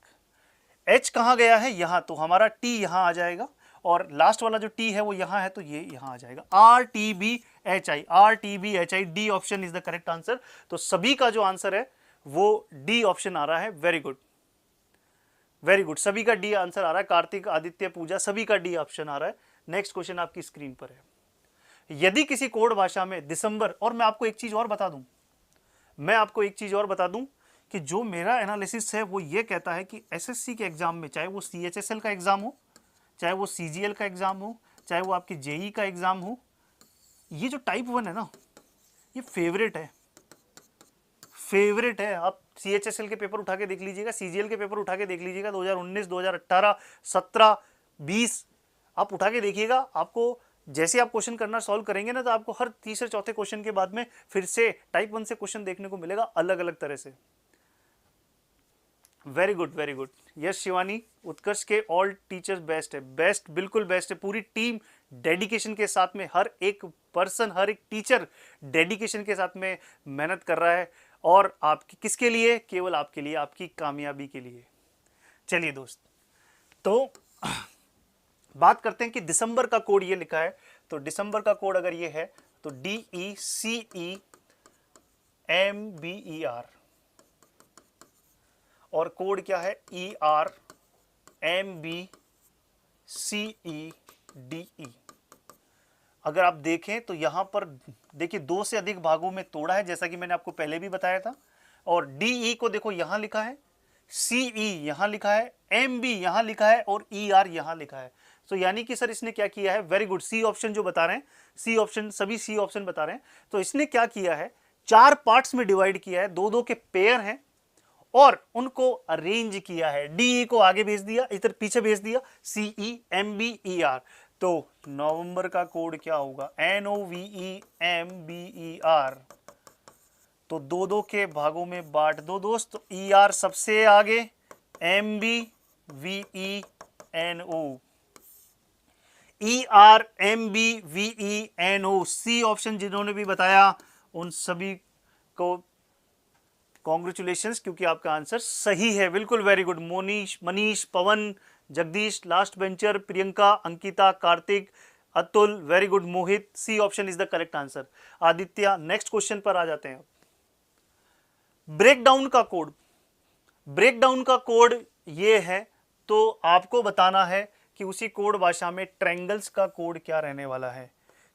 एच कहां गया है, यहां, तो हमारा टी यहां आ जाएगा, और लास्ट वाला जो टी है वो यहां है तो ये यहां आ जाएगा। RTBHI, RTBHI, D option is the correct answer. तो सभी का जो आंसर है वो डी ऑप्शन आ रहा है। वेरी गुड, वेरी गुड, सभी का डी आंसर आ रहा है। कार्तिक, आदित्य, पूजा, सभी का डी ऑप्शन आ रहा है। नेक्स्ट क्वेश्चन आपकी स्क्रीन पर है। यदि किसी कोड भाषा में दिसंबर, और मैं आपको एक चीज और बता दूं, मैं आपको एक चीज और बता दूं कि जो मेरा एनालिसिस है वो ये कहता है कि एसएससी के एग्जाम में, चाहे वो CHSL का एग्जाम हो, चाहे वो CGL का एग्जाम हो, चाहे वो आपकी JEE का एग्जाम हो, ये जो टाइप 1 है ना, ये फेवरेट है, फेवरेट है। आप CHSL के पेपर उठा के देख लीजिएगा, CGL के पेपर उठा के देख लीजिएगा, 2019, 2018, 17, 20 आप उठा के देखिएगा। आपको जैसे आप क्वेश्चन करना सॉल्व करेंगे ना, तो आपको हर तीसरे चौथे क्वेश्चन के बाद में फिर से टाइप 1 से क्वेश्चन देखने को मिलेगा, अलग अलग तरह से। Very good, very good. Yes Shivani, Utkarsh के ऑल टीचर्स बेस्ट है, बेस्ट, बिल्कुल बेस्ट है। पूरी टीम डेडिकेशन के साथ में, हर एक पर्सन, हर एक टीचर डेडिकेशन के साथ में मेहनत कर रहा है, और आपकी किसके लिए, केवल आपके लिए, आपकी कामयाबी के लिए। चलिए दोस्त, तो बात करते हैं कि दिसंबर का कोड ये लिखा है, तो दिसंबर का कोड अगर ये है तो DECEMBER, और कोड क्या है, ERMBCEDE। अगर आप देखें तो यहां पर देखिए 2 से अधिक भागों में तोड़ा है, जैसा कि मैंने आपको पहले भी बताया था। और DE को देखो यहां लिखा है, CE यहां लिखा है, MB यहां लिखा है और ER यहां लिखा है। तो यानी कि सर इसने क्या किया है, वेरी गुड, सी ऑप्शन जो बता रहे हैं, सी ऑप्शन, सभी सी ऑप्शन बता रहे हैं। तो इसने क्या किया है, 4 पार्ट्स में डिवाइड किया है, दो दो के पेयर हैं और उनको अरेंज किया है। DE को आगे भेज दिया, इधर पीछे भेज दिया, CE MB ER। तो नवंबर का कोड क्या होगा, NOVEMBER। तो दो दो के भागों में बांट दो दोस्त। तो ER सबसे आगे, MBVENO, ERMBVENO। सी ऑप्शन जिन्होंने भी बताया उन सभी को कॉन्ग्रेचुलेशंस, क्योंकि आपका आंसर सही है, बिल्कुल very good. Monish, Manish, Pawan, Jagdish, last bencher, Priyanka, Ankita, Kartik, Atul, very good. Mohit, C option is the correct answer. Aditya, next question पर आ जाते हैं। ब्रेकडाउन का कोड, ब्रेकडाउन का कोड ये है, तो आपको बताना है कि उसी कोड भाषा में ट्रायंगल्स का कोड क्या रहने वाला है।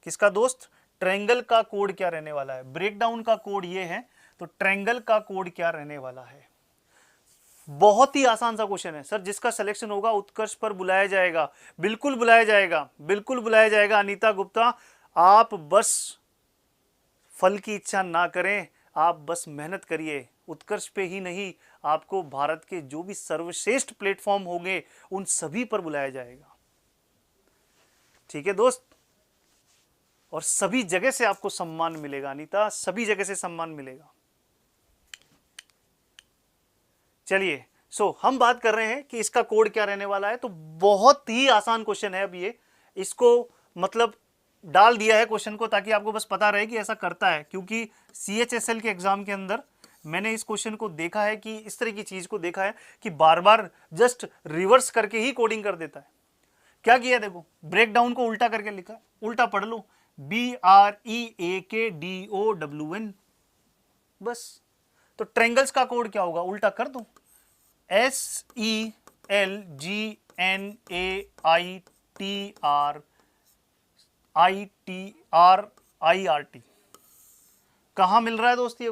किसका दोस्त, ट्रायंगल का कोड क्या रहने वाला है। ब्रेकडाउन का कोड ये है, तो ट्रायंगल का कोड क्या रहने वाला है। बहुत ही आसान सा क्वेश्चन है सर, जिसका सिलेक्शन होगा उत्कर्ष पर बुलाया जाएगा, बिल्कुल बुलाया जाएगा, बिल्कुल बुलाया जाएगा। अनीता गुप्ता, आप बस फल की इच्छा ना करें, आप बस मेहनत करिए। उत्कर्ष पे ही नहीं, आपको भारत के जो भी सर्वश्रेष्ठ प्लेटफॉर्म होंगे उन सभी पर बुलाया जाएगा। ठीक है दोस्त, और सभी जगह से आपको सम्मान मिलेगा अनीता, सभी जगह से सम्मान मिलेगा। चलिए, हम बात कर रहे हैं कि इसका कोड क्या रहने वाला है। तो बहुत ही आसान क्वेश्चन है। अब ये इसको मतलब डाल दिया है क्वेश्चन को, ताकि आपको बस पता रहे कि ऐसा करता है, क्योंकि CHSL के एग्जाम के अंदर मैंने इस क्वेश्चन को देखा है कि इस तरह की चीज को देखा है कि बार बार जस्ट रिवर्स करके ही कोडिंग कर देता है। क्या किया, देखो ब्रेकडाउन को उल्टा करके लिखा है, उल्टा पढ़ लो, BREAKDOWN, बस। तो ट्रायंगल्स का कोड क्या होगा, उल्टा कर दो, SELGNAITRIRT। कहां मिल रहा है दोस्त ये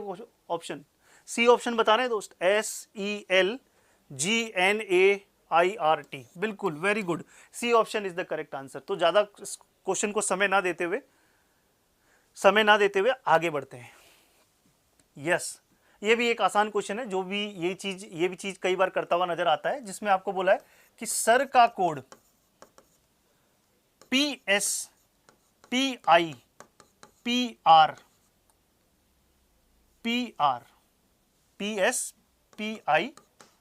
ऑप्शन, सी ऑप्शन बता रहे हैं दोस्त, SELGNAIRT, बिल्कुल very good, C option is the correct answer. तो ज्यादा क्वेश्चन को समय ना देते हुए आगे बढ़ते हैं। यस, ये भी एक आसान क्वेश्चन है, जो भी ये भी चीज कई बार करता हुआ नजर आता है, जिसमें आपको बोला है कि सर का code PS PI PR PR PS PI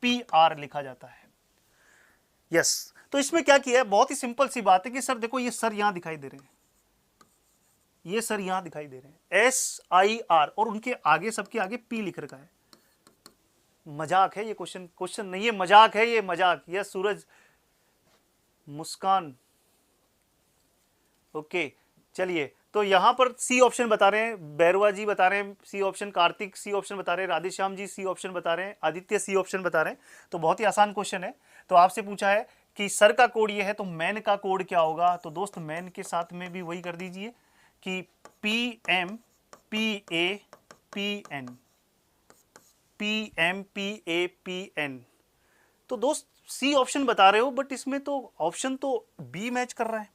PR लिखा जाता है। यस, तो इसमें क्या किया है, बहुत ही सिंपल सी बात है कि सर देखो ये सर यहां दिखाई दे रहे हैं, ये सर यहां दिखाई दे रहे हैं, SIR, और उनके आगे, सबके आगे P लिख रखा है। मजाक है ये क्वेश्चन नहीं है, मजाक है ये, मजाक। यस सूरज, मुस्कान, ओके। चलिए, तो यहां पर सी ऑप्शन बता रहे हैं, बैरवा जी बता रहे हैं C option, Kartik C option बता रहे हैं, राधेश्याम जी सी ऑप्शन बता रहे हैं, आदित्य सी ऑप्शन बता रहे हैं। तो बहुत ही आसान क्वेश्चन है। तो आपसे पूछा है कि सर का कोड ये है, तो मैन का कोड क्या होगा। तो दोस्त मैन के साथ में भी वही कर दीजिए कि PMPAPN। तो दोस्त सी ऑप्शन बता रहे हो, बट इसमें तो ऑप्शन तो बी मैच कर रहा है,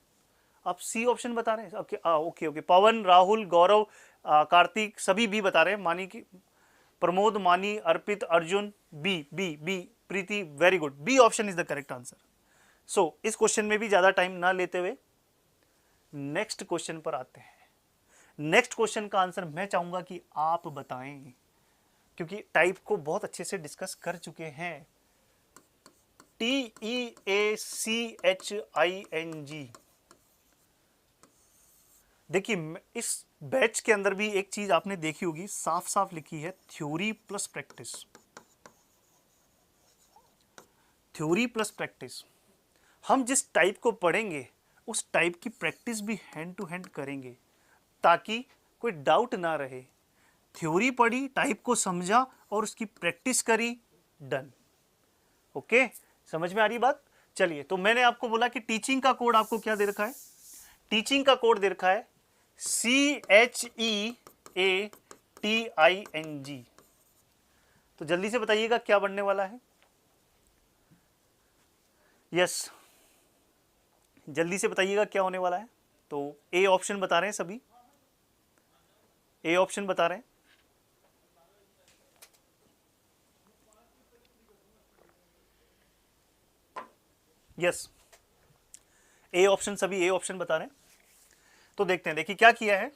आप सी ऑप्शन बता रहे हैं। ओके, पवन, राहुल, गौरव, कार्तिक, सभी बी बता रहे हैं। मानी की, Pramod, Mani, Arpit, Arjun, B B B, Preeti, very good, B option is the correct answer. So इस क्वेश्चन में भी ज्यादा टाइम ना लेते हुए नेक्स्ट क्वेश्चन पर आते हैं। नेक्स्ट क्वेश्चन का आंसर मैं चाहूंगा कि आप बताएं, क्योंकि टाइप को बहुत अच्छे से डिस्कस कर चुके हैं। TEACHING, देखिए इस बैच के अंदर भी एक चीज आपने देखी होगी, साफ साफ लिखी है, theory plus practice. Theory plus practice, हम जिस टाइप को पढ़ेंगे उस टाइप की प्रैक्टिस भी हैंड टू हैंड करेंगे, ताकि कोई डाउट ना रहे। थ्योरी पढ़ी, टाइप को समझा और उसकी प्रैक्टिस करी, डन। ओके, समझ में आ रही बात। चलिए, तो मैंने आपको बोला कि टीचिंग का कोड आपको क्या दे रखा है, टीचिंग का कोड दे रखा है CHEATING। तो जल्दी से बताइएगा क्या बनने वाला है। यस, जल्दी से बताइएगा क्या होने वाला है। तो ए ऑप्शन बता रहे हैं सभी, ए ऑप्शन बता रहे हैं। यस, ए ऑप्शन, सभी ए ऑप्शन बता रहे हैं। तो देखते हैं, देखिए क्या किया है।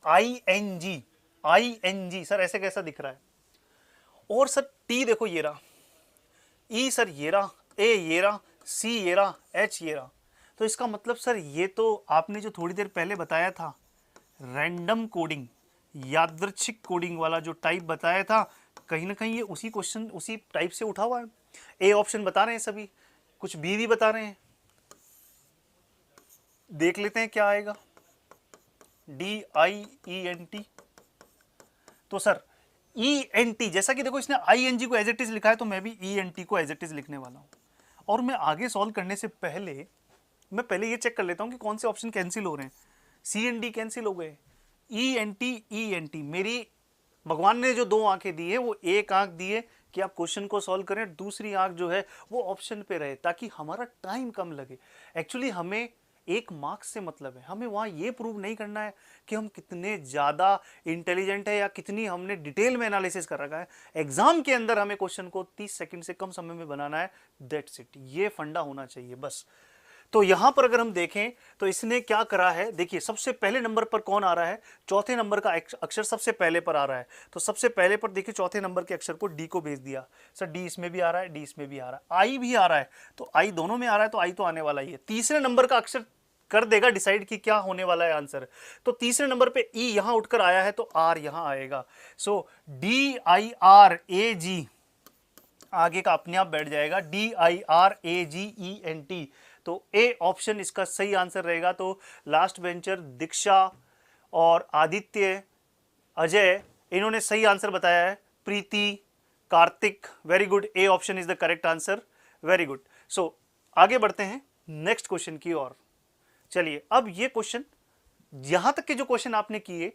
ING, ING सर ऐसे कैसा दिख रहा है, और सर टी देखो ये रहा, ई सर ये रहा, ए ये रहा, सी ये रहा, एच ये रहा। तो इसका मतलब सर ये तो आपने जो थोड़ी देर पहले बताया था रैंडम कोडिंग, यादृच्छिक कोडिंग वाला जो टाइप बताया था, कहीं ना कहीं ये उसी क्वेश्चन उसी टाइप से उठा हुआ है। ए ऑप्शन बता रहे हैं सभी, कुछ बी भी बता रहे हैं। देख लेते हैं क्या आएगा। DIENT, तो सर ENT, जैसा कि देखो इसने ING को एज इट इज लिखा है, तो मैं भी ENT को एज इट इज लिखने वाला हूं। और मैं आगे सॉल्व करने से पहले मैं पहले ये चेक कर लेता हूं कि कौन से ऑप्शन कैंसिल हो रहे हैं। CND कैंसिल हो गए, ENT मेरी भगवान ने जो दो आंखें दी है वो एक आंख दी है कि आप क्वेश्चन को सॉल्व करें, दूसरी आंख जो है वो ऑप्शन पे रहे ताकि हमारा टाइम कम लगे। एक्चुअली हमें एक मार्क्स से मतलब है, हमें वहां ये प्रूव नहीं करना है कि हम कितने ज्यादा इंटेलिजेंट है या कितनी हमने डिटेल में एनालिसिस कर रखा है। एग्जाम के अंदर हमें क्वेश्चन को 30 सेकंड से कम समय में बनाना है, दैट्स इट। ये फंडा होना चाहिए बस। तो यहां पर अगर हम देखें तो इसने क्या करा है, देखिए सबसे पहले नंबर पर कौन आ रहा है, चौथे नंबर का अक्षर सबसे पहले पर आ रहा है। तो सबसे पहले पर देखिए चौथे नंबर के अक्षर को डी को भेज दिया। सर डी इसमें भी आ रहा है, डी इसमें भी आ रहा है, आई भी आ रहा है, तो आई दोनों में आ रहा है, तो आई तो आने वाला ही है। तीसरे नंबर का अक्षर कर देगा डिसाइड कि क्या होने वाला है आंसर। तो तीसरे नंबर पे ई यहां उठकर आया है, तो आर यहां आएगा। सो DIRAG आगे का अपने आप बैठ जाएगा, DIRAGENT। तो ए ऑप्शन इसका सही आंसर रहेगा। तो लास्ट बेंचर दीक्षा और आदित्य, अजय, इन्होंने सही आंसर बताया है। Preeti, Kartik, very good, A option is the correct answer, very good. So आगे बढ़ते हैं नेक्स्ट क्वेश्चन की ओर। चलिए, अब ये क्वेश्चन, यहां तक के जो क्वेश्चन आपने किए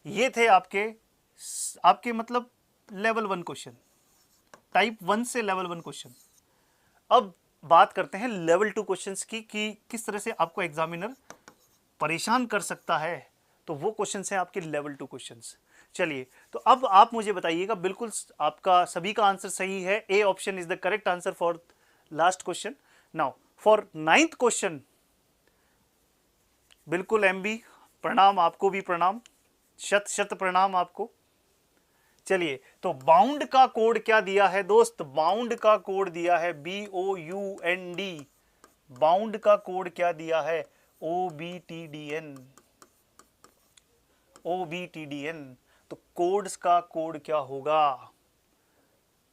ये थे आपके मतलब लेवल 1 क्वेश्चन, टाइप 1 से लेवल 1 क्वेश्चन। अब बात करते हैं लेवल 2 क्वेश्चंस की कि किस तरह से आपको एग्जामिनर परेशान कर सकता है। तो वो क्वेश्चंस हैं आपके लेवल 2 क्वेश्चंस। चलिए, तो अब आप मुझे बताइएगा, बिल्कुल आपका सभी का आंसर सही है, A option is the correct answer for last question. Now for 9th question, बिल्कुल MB, प्रणाम आपको भी, प्रणाम, शत शत प्रणाम आपको। चलिए, तो बाउंड का कोड क्या दिया है दोस्त, बाउंड का कोड दिया है BOUND, बाउंड का कोड क्या दिया है OBTDN, OBTDN। तो कोड्स का कोड क्या होगा,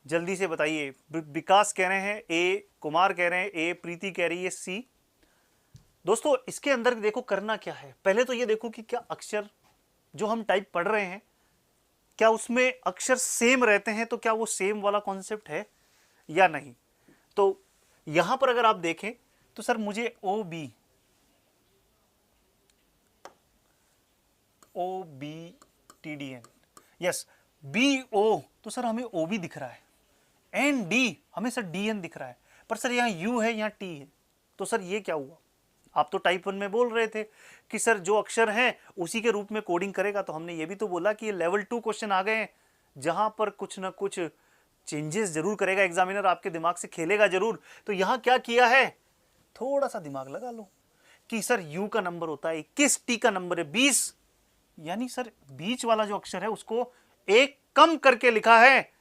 जल्दी से बताइए। विकास कह रहे हैं ए, कुमार कह रहे हैं ए, प्रीति कह रही है सी। दोस्तों इसके अंदर देखो करना क्या है, पहले तो ये देखो कि क्या अक्षर जो हम टाइप पढ़ रहे हैं क्या उसमें अक्षर सेम रहते हैं, तो क्या वो सेम वाला कॉन्सेप्ट है या नहीं। तो यहां पर अगर आप देखें तो सर मुझे OBTDN, यस, BO, तो सर हमें OB दिख रहा है, ND हमें सर DN दिख रहा है, पर सर यहां U है यहां T है। तो सर ये क्या हुआ, आप तो टाइप 1 में बोल रहे थे कि सर जो अक्षर हैं उसी के रूप में कोडिंग करेगा, तो हमने ये भी तो बोला कि ये लेवल 2 क्वेश्चन आ गए हैं जहां पर कुछ ना कुछ चेंजेस जरूर करेगा एग्जामिनर, आपके दिमाग से खेलेगा जरूर। तो यहां क्या किया है, थोड़ा सा दिमाग लगा लो कि सर U का नंबर होता है 21, T का नंबर है 20, यानी सर बीच वाला जो अक्षर है उसको एक कम करके लिखा है,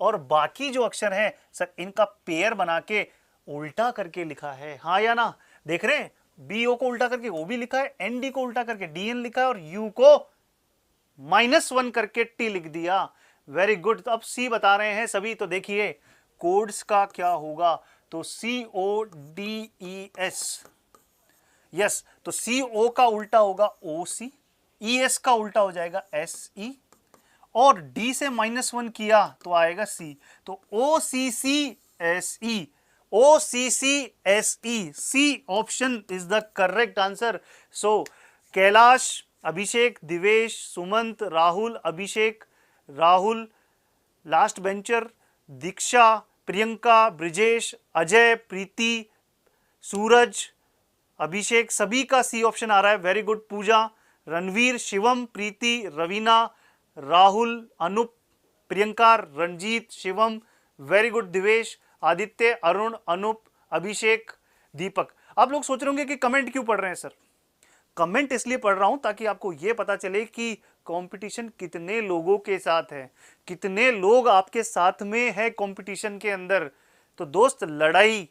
और बाकी जो अक्षर है सर इनका पेयर बना के उल्टा करके लिखा है। हाँ या ना, देख रहे हैं, BO को उल्टा करके OB लिखा है, ND को उल्टा करके DN लिखा है, और U को -1 करके T लिख दिया। Very good. तो अब C बता रहे हैं सभी, तो देखिए कोड्स का क्या होगा, तो CODES, यस, तो CO का उल्टा होगा OC, ES का उल्टा हो जाएगा SE, और D से -1 किया तो आएगा C, तो OCCSE, OCCSE, C option is the correct answer. So Kailash, Abhishek, Divesh, Sumant, Rahul, Abhishek, Rahul, last bencher, Diksha, Priyanka, Brijesh, Ajay, Preeti, Suraj, Abhishek, सभी का सी ऑप्शन आ रहा है। Very good. Pooja, Ranveer, Shivam, Preeti, Raveena, Rahul, Anup, Priyanka, Ranjeet, Shivam, very good. Divesh, Aditya, Arun, Anup, Abhishek, Deepak. आप लोग सोच रहे होंगे कि कमेंट क्यों पढ़ रहे हैं सर? कमेंट इसलिए पढ़ रहा हूं ताकि आपको यह पता चले कि कंपटीशन कितने लोगों के साथ है, कितने लोग आपके साथ में है कंपटीशन के अंदर। तो दोस्त, लड़ाई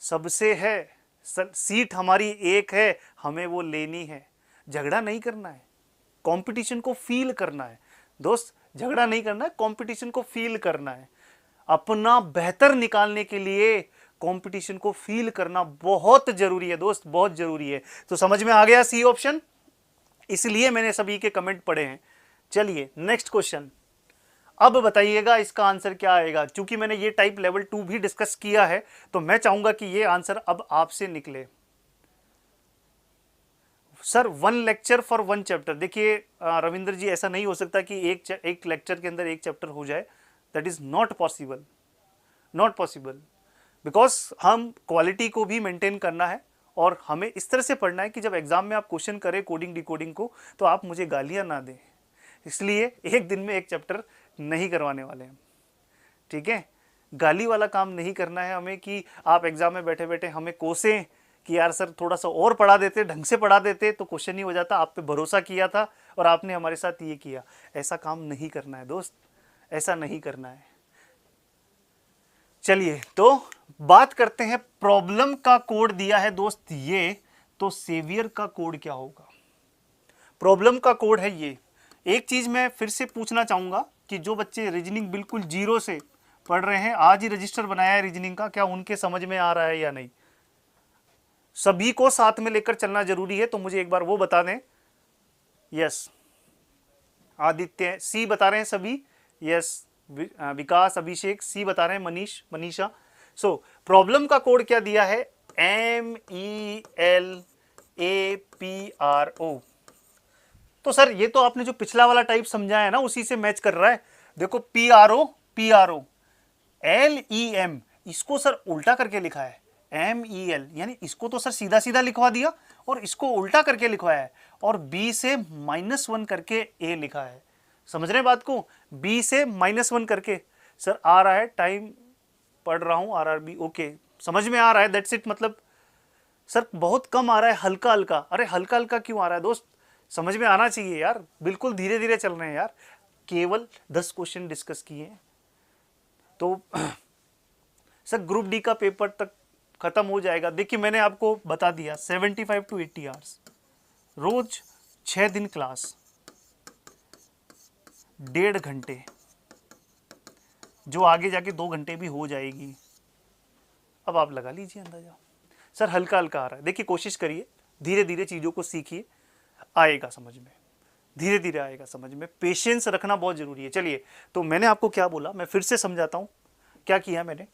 सबसे है, सीट हमारी एक है, हमें वो लेनी है। झगड़ा नहीं करना है, कंपटीशन को फील करना है दोस्त। झगड़ा नहीं करना है, कंपटीशन को फील करना है। अपना बेहतर निकालने के लिए कंपटीशन को फील करना बहुत जरूरी है दोस्त, बहुत जरूरी है। तो समझ में आ गया सी ऑप्शन? इसलिए मैंने सभी के कमेंट पढ़े हैं। चलिए नेक्स्ट क्वेश्चन। अब बताइएगा इसका आंसर क्या आएगा। क्योंकि मैंने ये टाइप लेवल 2 भी डिस्कस किया है, तो मैं चाहूंगा कि ये आंसर अब आपसे निकले। Sir 1 lecture for 1 chapter. देखिए रविंद्र जी, ऐसा नहीं हो सकता कि एक लेक्चर के अंदर एक चैप्टर हो जाए। That is not possible, not possible. Because हम क्वालिटी को भी मेंटेन करना है और हमें इस तरह से पढ़ना है कि जब एग्जाम में आप क्वेश्चन करें कोडिंग डिकोडिंग को, तो आप मुझे गालियां ना दें। इसलिए एक दिन में एक चैप्टर नहीं करवाने वाले हैं, ठीक है? गाली वाला काम नहीं करना है हमें कि आप एग्जाम में बैठे बैठे हमें कोसें कि यार सर थोड़ा सा और पढ़ा देते, ढंग से पढ़ा देते तो क्वेश्चन ही हो जाता। आप पे भरोसा किया था और आपने हमारे साथ ये किया। ऐसा काम नहीं करना है दोस्त, ऐसा नहीं करना है। चलिए तो बात करते हैं। प्रॉब्लम का कोड दिया है दोस्त ये, तो सेवियर का कोड क्या होगा? प्रॉब्लम का कोड है ये। एक चीज मैं फिर से पूछना चाहूंगा कि जो बच्चे रीजनिंग बिल्कुल जीरो से पढ़ रहे हैं, आज ही रजिस्टर बनाया है रीजनिंग का, क्या उनके समझ में आ रहा है या नहीं? सभी को साथ में लेकर चलना जरूरी है, तो मुझे एक बार वो बता दें। यस, आदित्य सी बता रहे हैं सभी। यस, विकास, अभिषेक सी बता रहे हैं, मनीष, मनीषा। सो प्रॉब्लम का कोड क्या दिया है? MELAPRO। तो सर ये तो आपने जो पिछला वाला टाइप समझाया है ना, उसी से मैच कर रहा है। देखो PRO LEM, इसको सर उल्टा करके लिखा है MEL, यानी इसको तो सर सीधा सीधा लिखवा दिया और इसको उल्टा करके लिखवाया है, और B से -1 करके A लिखा है। समझ रहे हैं बात को? B से -1 करके। सर आ रहा है, टाइम पढ़ रहा हूं RRB, ओके, समझ में आ रहा है, दैट्स इट। मतलब सर बहुत कम आ रहा है, हल्का हल्का। अरे हल्का हल्का क्यों आ रहा है दोस्त? समझ में आना चाहिए यार, बिल्कुल धीरे धीरे चल रहे हैं यार। केवल 10 क्वेश्चन डिस्कस किए हैं तो सर ग्रुप डी का पेपर तक खत्म हो जाएगा। देखिए मैंने आपको बता दिया 75 to 80 आवर्स, रोज 6 दिन क्लास, 1.5 घंटे, जो आगे जाके 2 घंटे भी हो जाएगी। अब आप लगा लीजिए अंदाजा। सर हल्का हल्का आ रहा है। देखिए कोशिश करिए, धीरे धीरे चीज़ों को सीखिए, आएगा समझ में, धीरे धीरे आएगा समझ में। पेशेंस रखना बहुत जरूरी है। चलिए तो मैंने आपको क्या बोला, मैं फिर से समझाता हूं। क्या किया मैंने?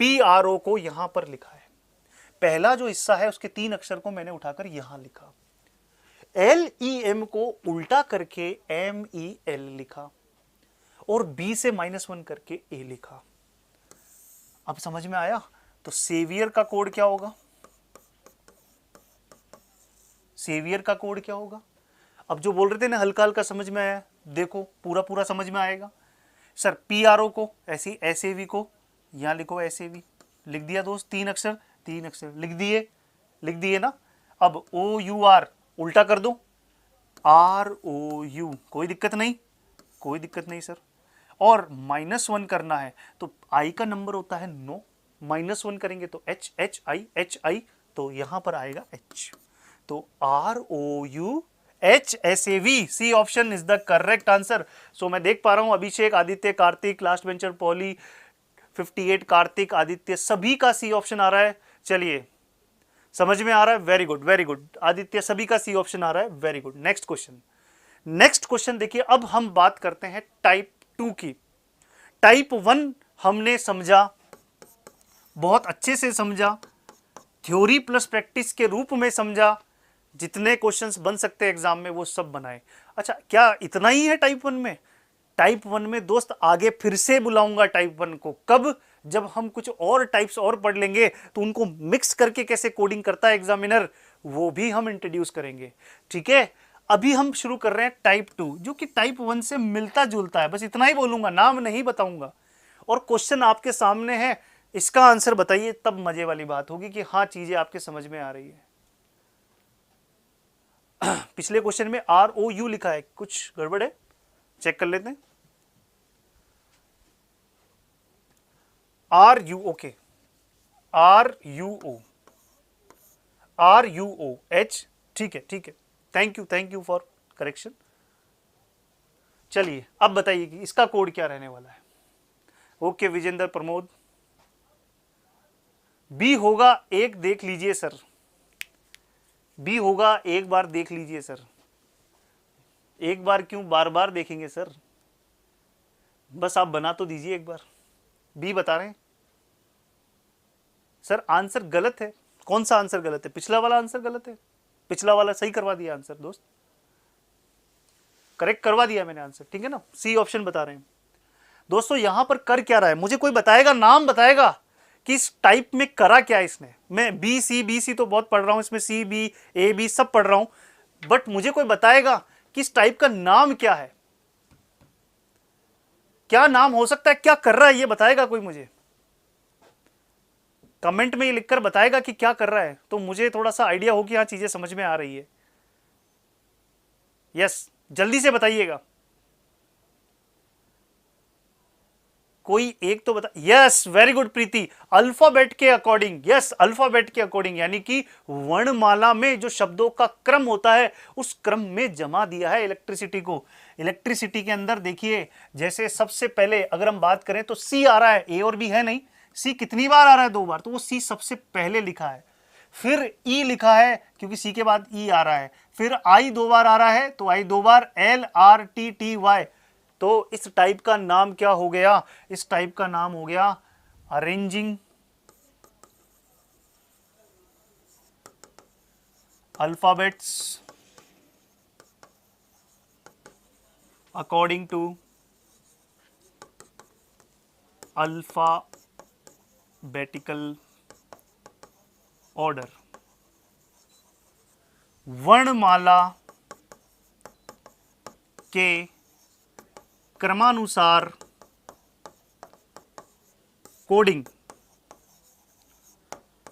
PRO को यहां पर लिखा है, पहला जो हिस्सा है उसके 3 अक्षर को मैंने उठाकर यहां लिखा। LEM को उल्टा करके MEL लिखा और B से -1 करके A लिखा। अब समझ में आया? तो सेवियर का कोड क्या होगा? सेवियर का कोड क्या होगा? अब जो बोल रहे थे ना हल्का हल्का समझ में आया, देखो पूरा पूरा समझ में आएगा। सर PRO को ऐसी SAV को यहां लिखो, SAV लिख दिया दोस्त, 3 अक्षर, 3 अक्षर लिख दिए, लिख दिए ना। अब OUR उल्टा कर दो, ROU, कोई दिक्कत नहीं, कोई दिक्कत नहीं सर। और -1 करना है तो I का नंबर होता है 9, -1 करेंगे तो HI, तो यहां पर आएगा H, तो ROUHSAV, C option is the correct answer. So मैं देख पा रहा हूं अभिषेक, आदित्य, कार्तिक, लास्ट बेंचर पॉली, 58, कार्तिक, आदित्य, सभी का सी ऑप्शन आ रहा है। चलिए समझ में आ रहा है, very good very good. Aditya सभी का सी ऑप्शन आ रहा है, very good. Next question, next question देखिए। अब हम बात करते हैं टाइप 2 की। टाइप 1 हमने समझा, बहुत अच्छे से समझा, थ्योरी प्लस प्रैक्टिस के रूप में समझा, जितने क्वेश्चंस बन सकते हैं एग्जाम में वो सब बनाए। अच्छा क्या इतना ही है टाइप 1 में? टाइप 1 में दोस्त आगे फिर से बुलाऊंगा टाइप 1 को, कब? जब हम कुछ और टाइप्स और पढ़ लेंगे तो उनको मिक्स करके कैसे कोडिंग करता है एग्जामिनर, वो भी हम इंट्रोड्यूस करेंगे। ठीक है, अभी हम शुरू कर रहे हैं टाइप 2, जो कि टाइप 1 से मिलता जुलता है। बस इतना ही बोलूंगा, नाम नहीं बताऊंगा। और क्वेश्चन आपके सामने है, इसका आंसर बताइए, तब मजे वाली बात होगी कि हाँ चीजें आपके समझ में आ रही है। पिछले क्वेश्चन में ROU लिखा है, कुछ गड़बड़ है, चेक कर लेते हैं। RU, ओके, RUOH, ठीक है ठीक है, थैंक यू फॉर करेक्शन। चलिए अब बताइए कि इसका कोड क्या रहने वाला है। ओके विजेंद्र प्रमोद, बी होगा एक, देख लीजिए सर, बी होगा एक बार देख लीजिए सर। एक बार क्यों, बार बार देखेंगे सर, बस आप बना तो दीजिए एक बार। बी बता रहे हैं सर, आंसर गलत है। कौन सा आंसर गलत है? पिछला वाला आंसर गलत है, पिछला वाला सही करवा दिया आंसर दोस्त, करेक्ट करवा दिया मैंने आंसर, ठीक है ना। सी ऑप्शन बता रहे हैं दोस्तों। यहां पर कर क्या रहा है, मुझे कोई बताएगा, नाम बताएगा कि इस टाइप में करा क्या इसने। मैं बी सी तो बहुत पढ़ रहा हूं, इसमें सी बी ए बी सब पढ़ रहा हूं, बट मुझे कोई बताएगा कि इस टाइप का नाम क्या है, क्या नाम हो सकता है, क्या कर रहा है, ये बताएगा कोई मुझे? कमेंट में ये लिखकर बताएगा कि क्या कर रहा है, तो मुझे थोड़ा सा आइडिया हो कि हाँ चीजें समझ में आ रही है। यस, जल्दी से बताइएगा, कोई एक तो बता। यस, वेरी गुड प्रीति, अल्फाबेट के अकॉर्डिंग। यस, अल्फाबेट के अकॉर्डिंग, यानी कि वर्णमाला में जो शब्दों का क्रम होता है उस क्रम में जमा दिया है इलेक्ट्रिसिटी को। इलेक्ट्रिसिटी के अंदर देखिए, जैसे सबसे पहले अगर हम बात करें तो सी आ रहा है, ए और बी है नहीं, सी कितनी बार आ रहा है? 2 बार, तो वो सी सबसे पहले लिखा है। फिर ई लिखा है क्योंकि सी के बाद ई आ रहा है। फिर आई 2 बार आ रहा है, तो आई 2 बार, LRTTY। तो इस टाइप का नाम क्या हो गया? इस टाइप का नाम हो गया arranging alphabets according to alphabetical order. वर्णमाला के क्रमानुसार कोडिंग,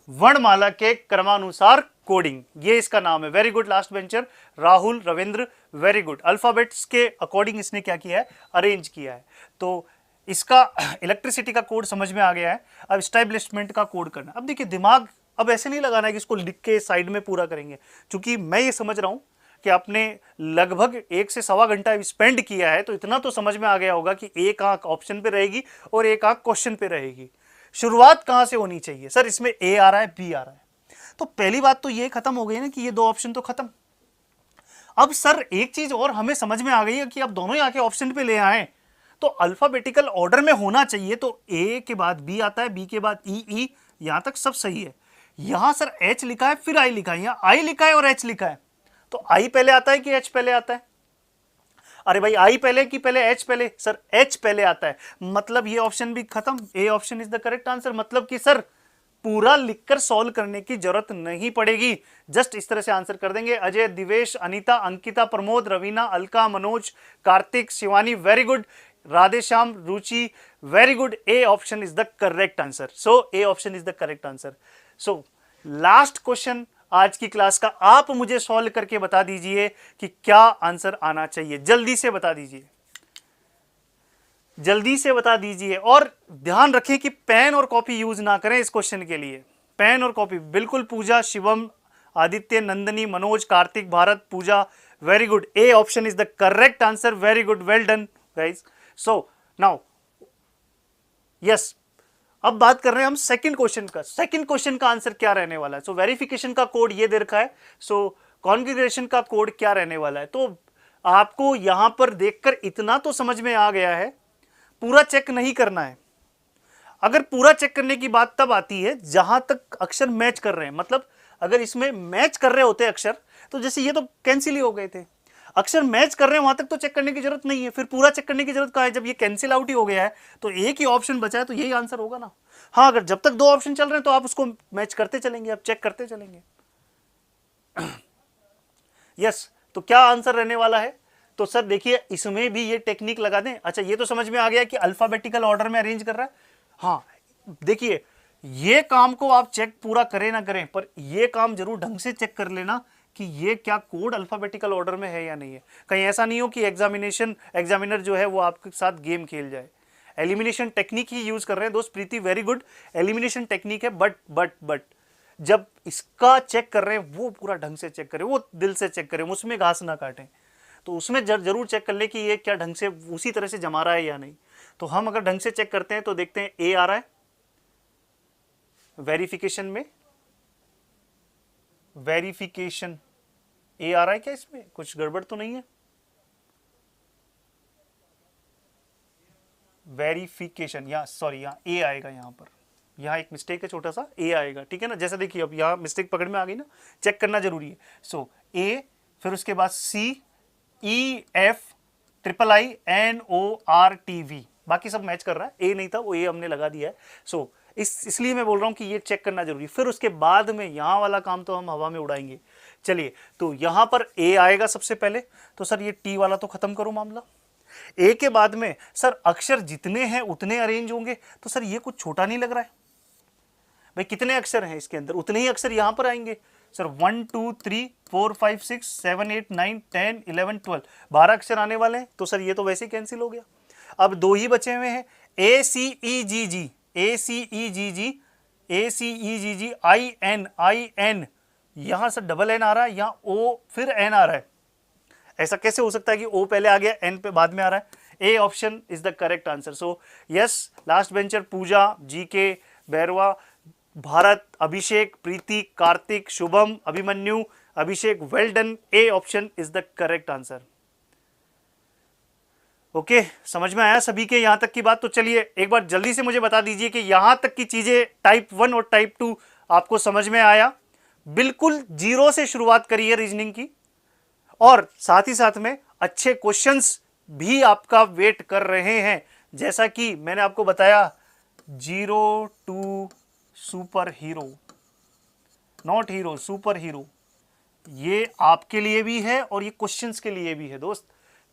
वर्णमाला के क्रमानुसार कोडिंग, ये इसका नाम है। Very good last bencher Rahul Ravindra, very good. Alphabets के अकॉर्डिंग इसने क्या किया है? अरेंज किया है। तो इसका इलेक्ट्रिसिटी का कोड समझ में आ गया है। अब स्टैब्लिशमेंट का कोड करना। अब देखिए, दिमाग अब ऐसे नहीं लगाना है कि इसको लिख के साइड में पूरा करेंगे, क्योंकि मैं ये समझ रहा हूं कि आपने लगभग 1 से सवा घंटा स्पेंड किया है, तो इतना तो समझ में आ गया होगा कि एक आंख ऑप्शन पे रहेगी और एक आंख क्वेश्चन पे रहेगी। शुरुआत कहां से होनी चाहिए? सर इसमें ए आ रहा है, बी आ रहा है, तो पहली बात तो ये खत्म हो गई ना कि ये 2 ऑप्शन तो खत्म। अब सर एक चीज और हमें समझ में आ गई है कि अब दोनों ही आके ऑप्शन पे ले आए, तो अल्फाबेटिकल ऑर्डर में होना चाहिए, तो ए के बाद बी आता है, बी के बाद ई, यहां तक सब सही है। यहां सर एच लिखा है, फिर आई लिखा है, यहां आई लिखा है और एच लिखा है, तो आई पहले आता है कि एच पहले आता है? अरे भाई, आई पहले कि पहले एच पहले? सर एच पहले आता है, मतलब ये ऑप्शन भी खत्म। ए option is the correct answer. मतलब कि सर पूरा लिखकर सॉल्व करने की जरूरत नहीं पड़ेगी, जस्ट इस तरह से आंसर कर देंगे। Ajay, Divesh, Anita, Ankita, Pramod, Raveena, Alka, Manoj, Kartik, Shivani, very good. Radheshyam, Ruchi, very good. A option is the correct answer. So A option is the correct answer. So last question आज की क्लास का, आप मुझे सॉल्व करके बता दीजिए कि क्या आंसर आना चाहिए। जल्दी से बता दीजिए, जल्दी से बता दीजिए। और ध्यान रखें कि पेन और कॉपी यूज ना करें इस क्वेश्चन के लिए। पेन और कॉपी बिल्कुल। Pooja, Shivam, Aditya, Nandini, Manoj, Kartik, Bharat, Pooja, very good. A option is the correct answer. Very good, well done guys. So now yes, अब बात कर रहे हैं हम सेकंड क्वेश्चन का। सेकंड क्वेश्चन का आंसर क्या रहने वाला है? सो वेरिफिकेशन का कोड ये दे रखा है, सो कॉन्फ़िगरेशन का कोड क्या रहने वाला है? तो आपको यहां पर देखकर इतना तो समझ में आ गया है, पूरा चेक नहीं करना है। अगर पूरा चेक करने की बात तब आती है जहां तक अक्षर मैच कर रहे हैं, मतलब अगर इसमें मैच कर रहे होते अक्षर तो जैसे ये तो कैंसिल ही हो गए थे। अक्षर मैच कर रहे हैं वहां तक तो चेक करने की जरूरत नहीं है, फिर पूरा चेक करने की जरूरत कहाँ है? जब ये कैंसिल आउट ही हो गया है तो एक ही ऑप्शन बचा है, तो यही आंसर होगा ना। हाँ, अगर जब तक दो ऑप्शन चल रहे हैं तो आप उसको मैच करते चलेंगे, आप चेक करते चलेंगे। यस, तो क्या आंसर रहने वाला है? तो सर देखिए इसमें भी ये टेक्निक लगा दें। अच्छा, ये तो समझ में आ गया कि अल्फाबेटिकल ऑर्डर में अरेंज कर रहा है। हाँ, देखिए ये काम को आप चेक पूरा करें ना करें, पर ये काम जरूर ढंग से चेक कर लेना कि ये क्या कोड अल्फाबेटिकल ऑर्डर में है या नहीं है। कहीं ऐसा नहीं हो कि एग्जामिनर जो है वो आपके साथ गेम खेल जाए। एलिमिनेशन टेक्निक ही यूज कर रहे हैं दोस्त। प्रीति वेरी गुड, एलिमिनेशन टेक्निक है, बट जब इसका चेक कर रहे हैं वो पूरा ढंग से चेक करें, वो दिल से चेक करें, उसमें घास ना काटें। तो उसमें जरूर चेक कर ले कि ये क्या ढंग से उसी तरह से जमा रहा है या नहीं। तो हम अगर ढंग से चेक करते हैं तो देखते हैं ए आ रहा है वेरिफिकेशन में, वेरिफिकेशन ए आ रहा है क्या? इसमें कुछ गड़बड़ तो नहीं है? वेरिफिकेशन, या सॉरी यहाँ ए आएगा, यहाँ पर यहाँ एक मिस्टेक है, छोटा सा ए आएगा, ठीक है ना। जैसा देखिए अब यहाँ मिस्टेक पकड़ में आ गई ना, चेक करना जरूरी है। सो ए, फिर उसके बाद C, E, F, triple I, N, O, R, T, V, बाकी सब मैच कर रहा है। ए नहीं था, वो ए हमने लगा दिया है। सो इसलिए मैं बोल रहा हूं कि ये चेक करना जरूरी। फिर उसके बाद में यहां वाला काम तो हम हवा में उड़ाएंगे। चलिए, तो यहां पर ए आएगा सबसे पहले, तो सर ये टी वाला तो खत्म करो मामला। ए के बाद में सर अक्षर जितने हैं उतने अरेंज होंगे, तो सर ये कुछ छोटा नहीं लग रहा है भाई। कितने अक्षर हैं इसके अंदर, उतने ही अक्षर यहां पर आएंगे। सर 1 2 3 4 5 6 7 8 9 10 11 12, 12 अक्षर आने वाले हैं। तो सर ये तो वैसे ही कैंसिल हो गया। अब दो ही बचे हुए हैं, ए सी ई जी जी, ए सी ई जी जी, ए सी ई जी जी, आई एन, यहां सर डबल एन आ रहा है, यहां ओ फिर एन आ रहा है। ऐसा कैसे हो सकता है कि ओ पहले आ गया एन पे बाद में आ रहा है? A option is the correct answer. So yes, last bencher Pooja, GK, Bairwa, Bharat, Abhishek, Preeti, Kartik, Shubham, Abhimanyu, Abhishek, well done. A option is the correct answer. Okay, समझ में आया सभी के यहां तक की बात? तो चलिए एक बार जल्दी से मुझे बता दीजिए कि यहां तक की चीजें टाइप 1 और टाइप 2 आपको समझ में आया? बिल्कुल जीरो से शुरुआत करिए रीजनिंग की, और साथ ही साथ में अच्छे क्वेश्चंस भी आपका वेट कर रहे हैं। जैसा कि मैंने आपको बताया, 0 to super hero, not hero, super hero, ये आपके लिए भी है और ये क्वेश्चंस के लिए भी है दोस्त,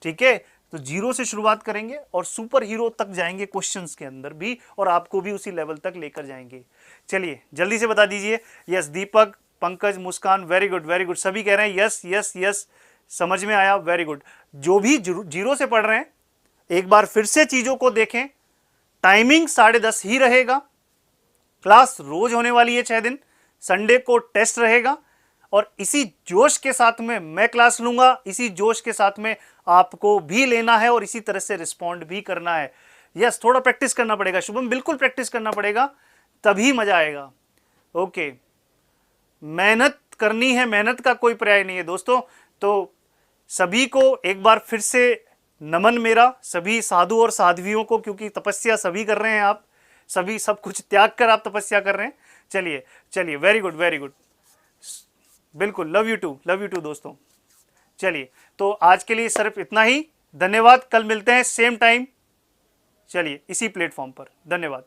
ठीक है। तो जीरो से शुरुआत करेंगे और सुपर हीरो तक जाएंगे क्वेश्चंस के अंदर भी, और आपको भी उसी लेवल तक लेकर जाएंगे। चलिए जल्दी से बता दीजिए। यस, दीपक, पंकज, मुस्कान, वेरी गुड वेरी गुड, सभी कह रहे हैं यस यस यस, समझ में आया, वेरी गुड। जो भी जीरो से पढ़ रहे हैं एक बार फिर से चीजों को देखें। टाइमिंग 10:30 ही रहेगा, क्लास रोज होने वाली है 6 दिन, संडे को टेस्ट रहेगा, और इसी जोश के साथ में मैं क्लास लूंगा, इसी जोश के साथ में आपको भी लेना है और इसी तरह से रिस्पॉन्ड भी करना है। यस, थोड़ा प्रैक्टिस करना पड़ेगा शुभम, बिल्कुल प्रैक्टिस करना पड़ेगा, तभी मजा आएगा। ओके, मेहनत करनी है, मेहनत का कोई पर्याय नहीं है दोस्तों। तो सभी को एक बार फिर से नमन मेरा, सभी साधु और साध्वियों को, क्योंकि तपस्या सभी कर रहे हैं, आप सभी सब कुछ त्याग कर आप तपस्या कर रहे हैं। चलिए चलिए, वेरी गुड वेरी गुड, बिल्कुल, लव यू टू दोस्तों। चलिए, तो आज के लिए सिर्फ इतना ही, धन्यवाद। कल मिलते हैं सेम टाइम, चलिए इसी प्लेटफॉर्म पर, धन्यवाद।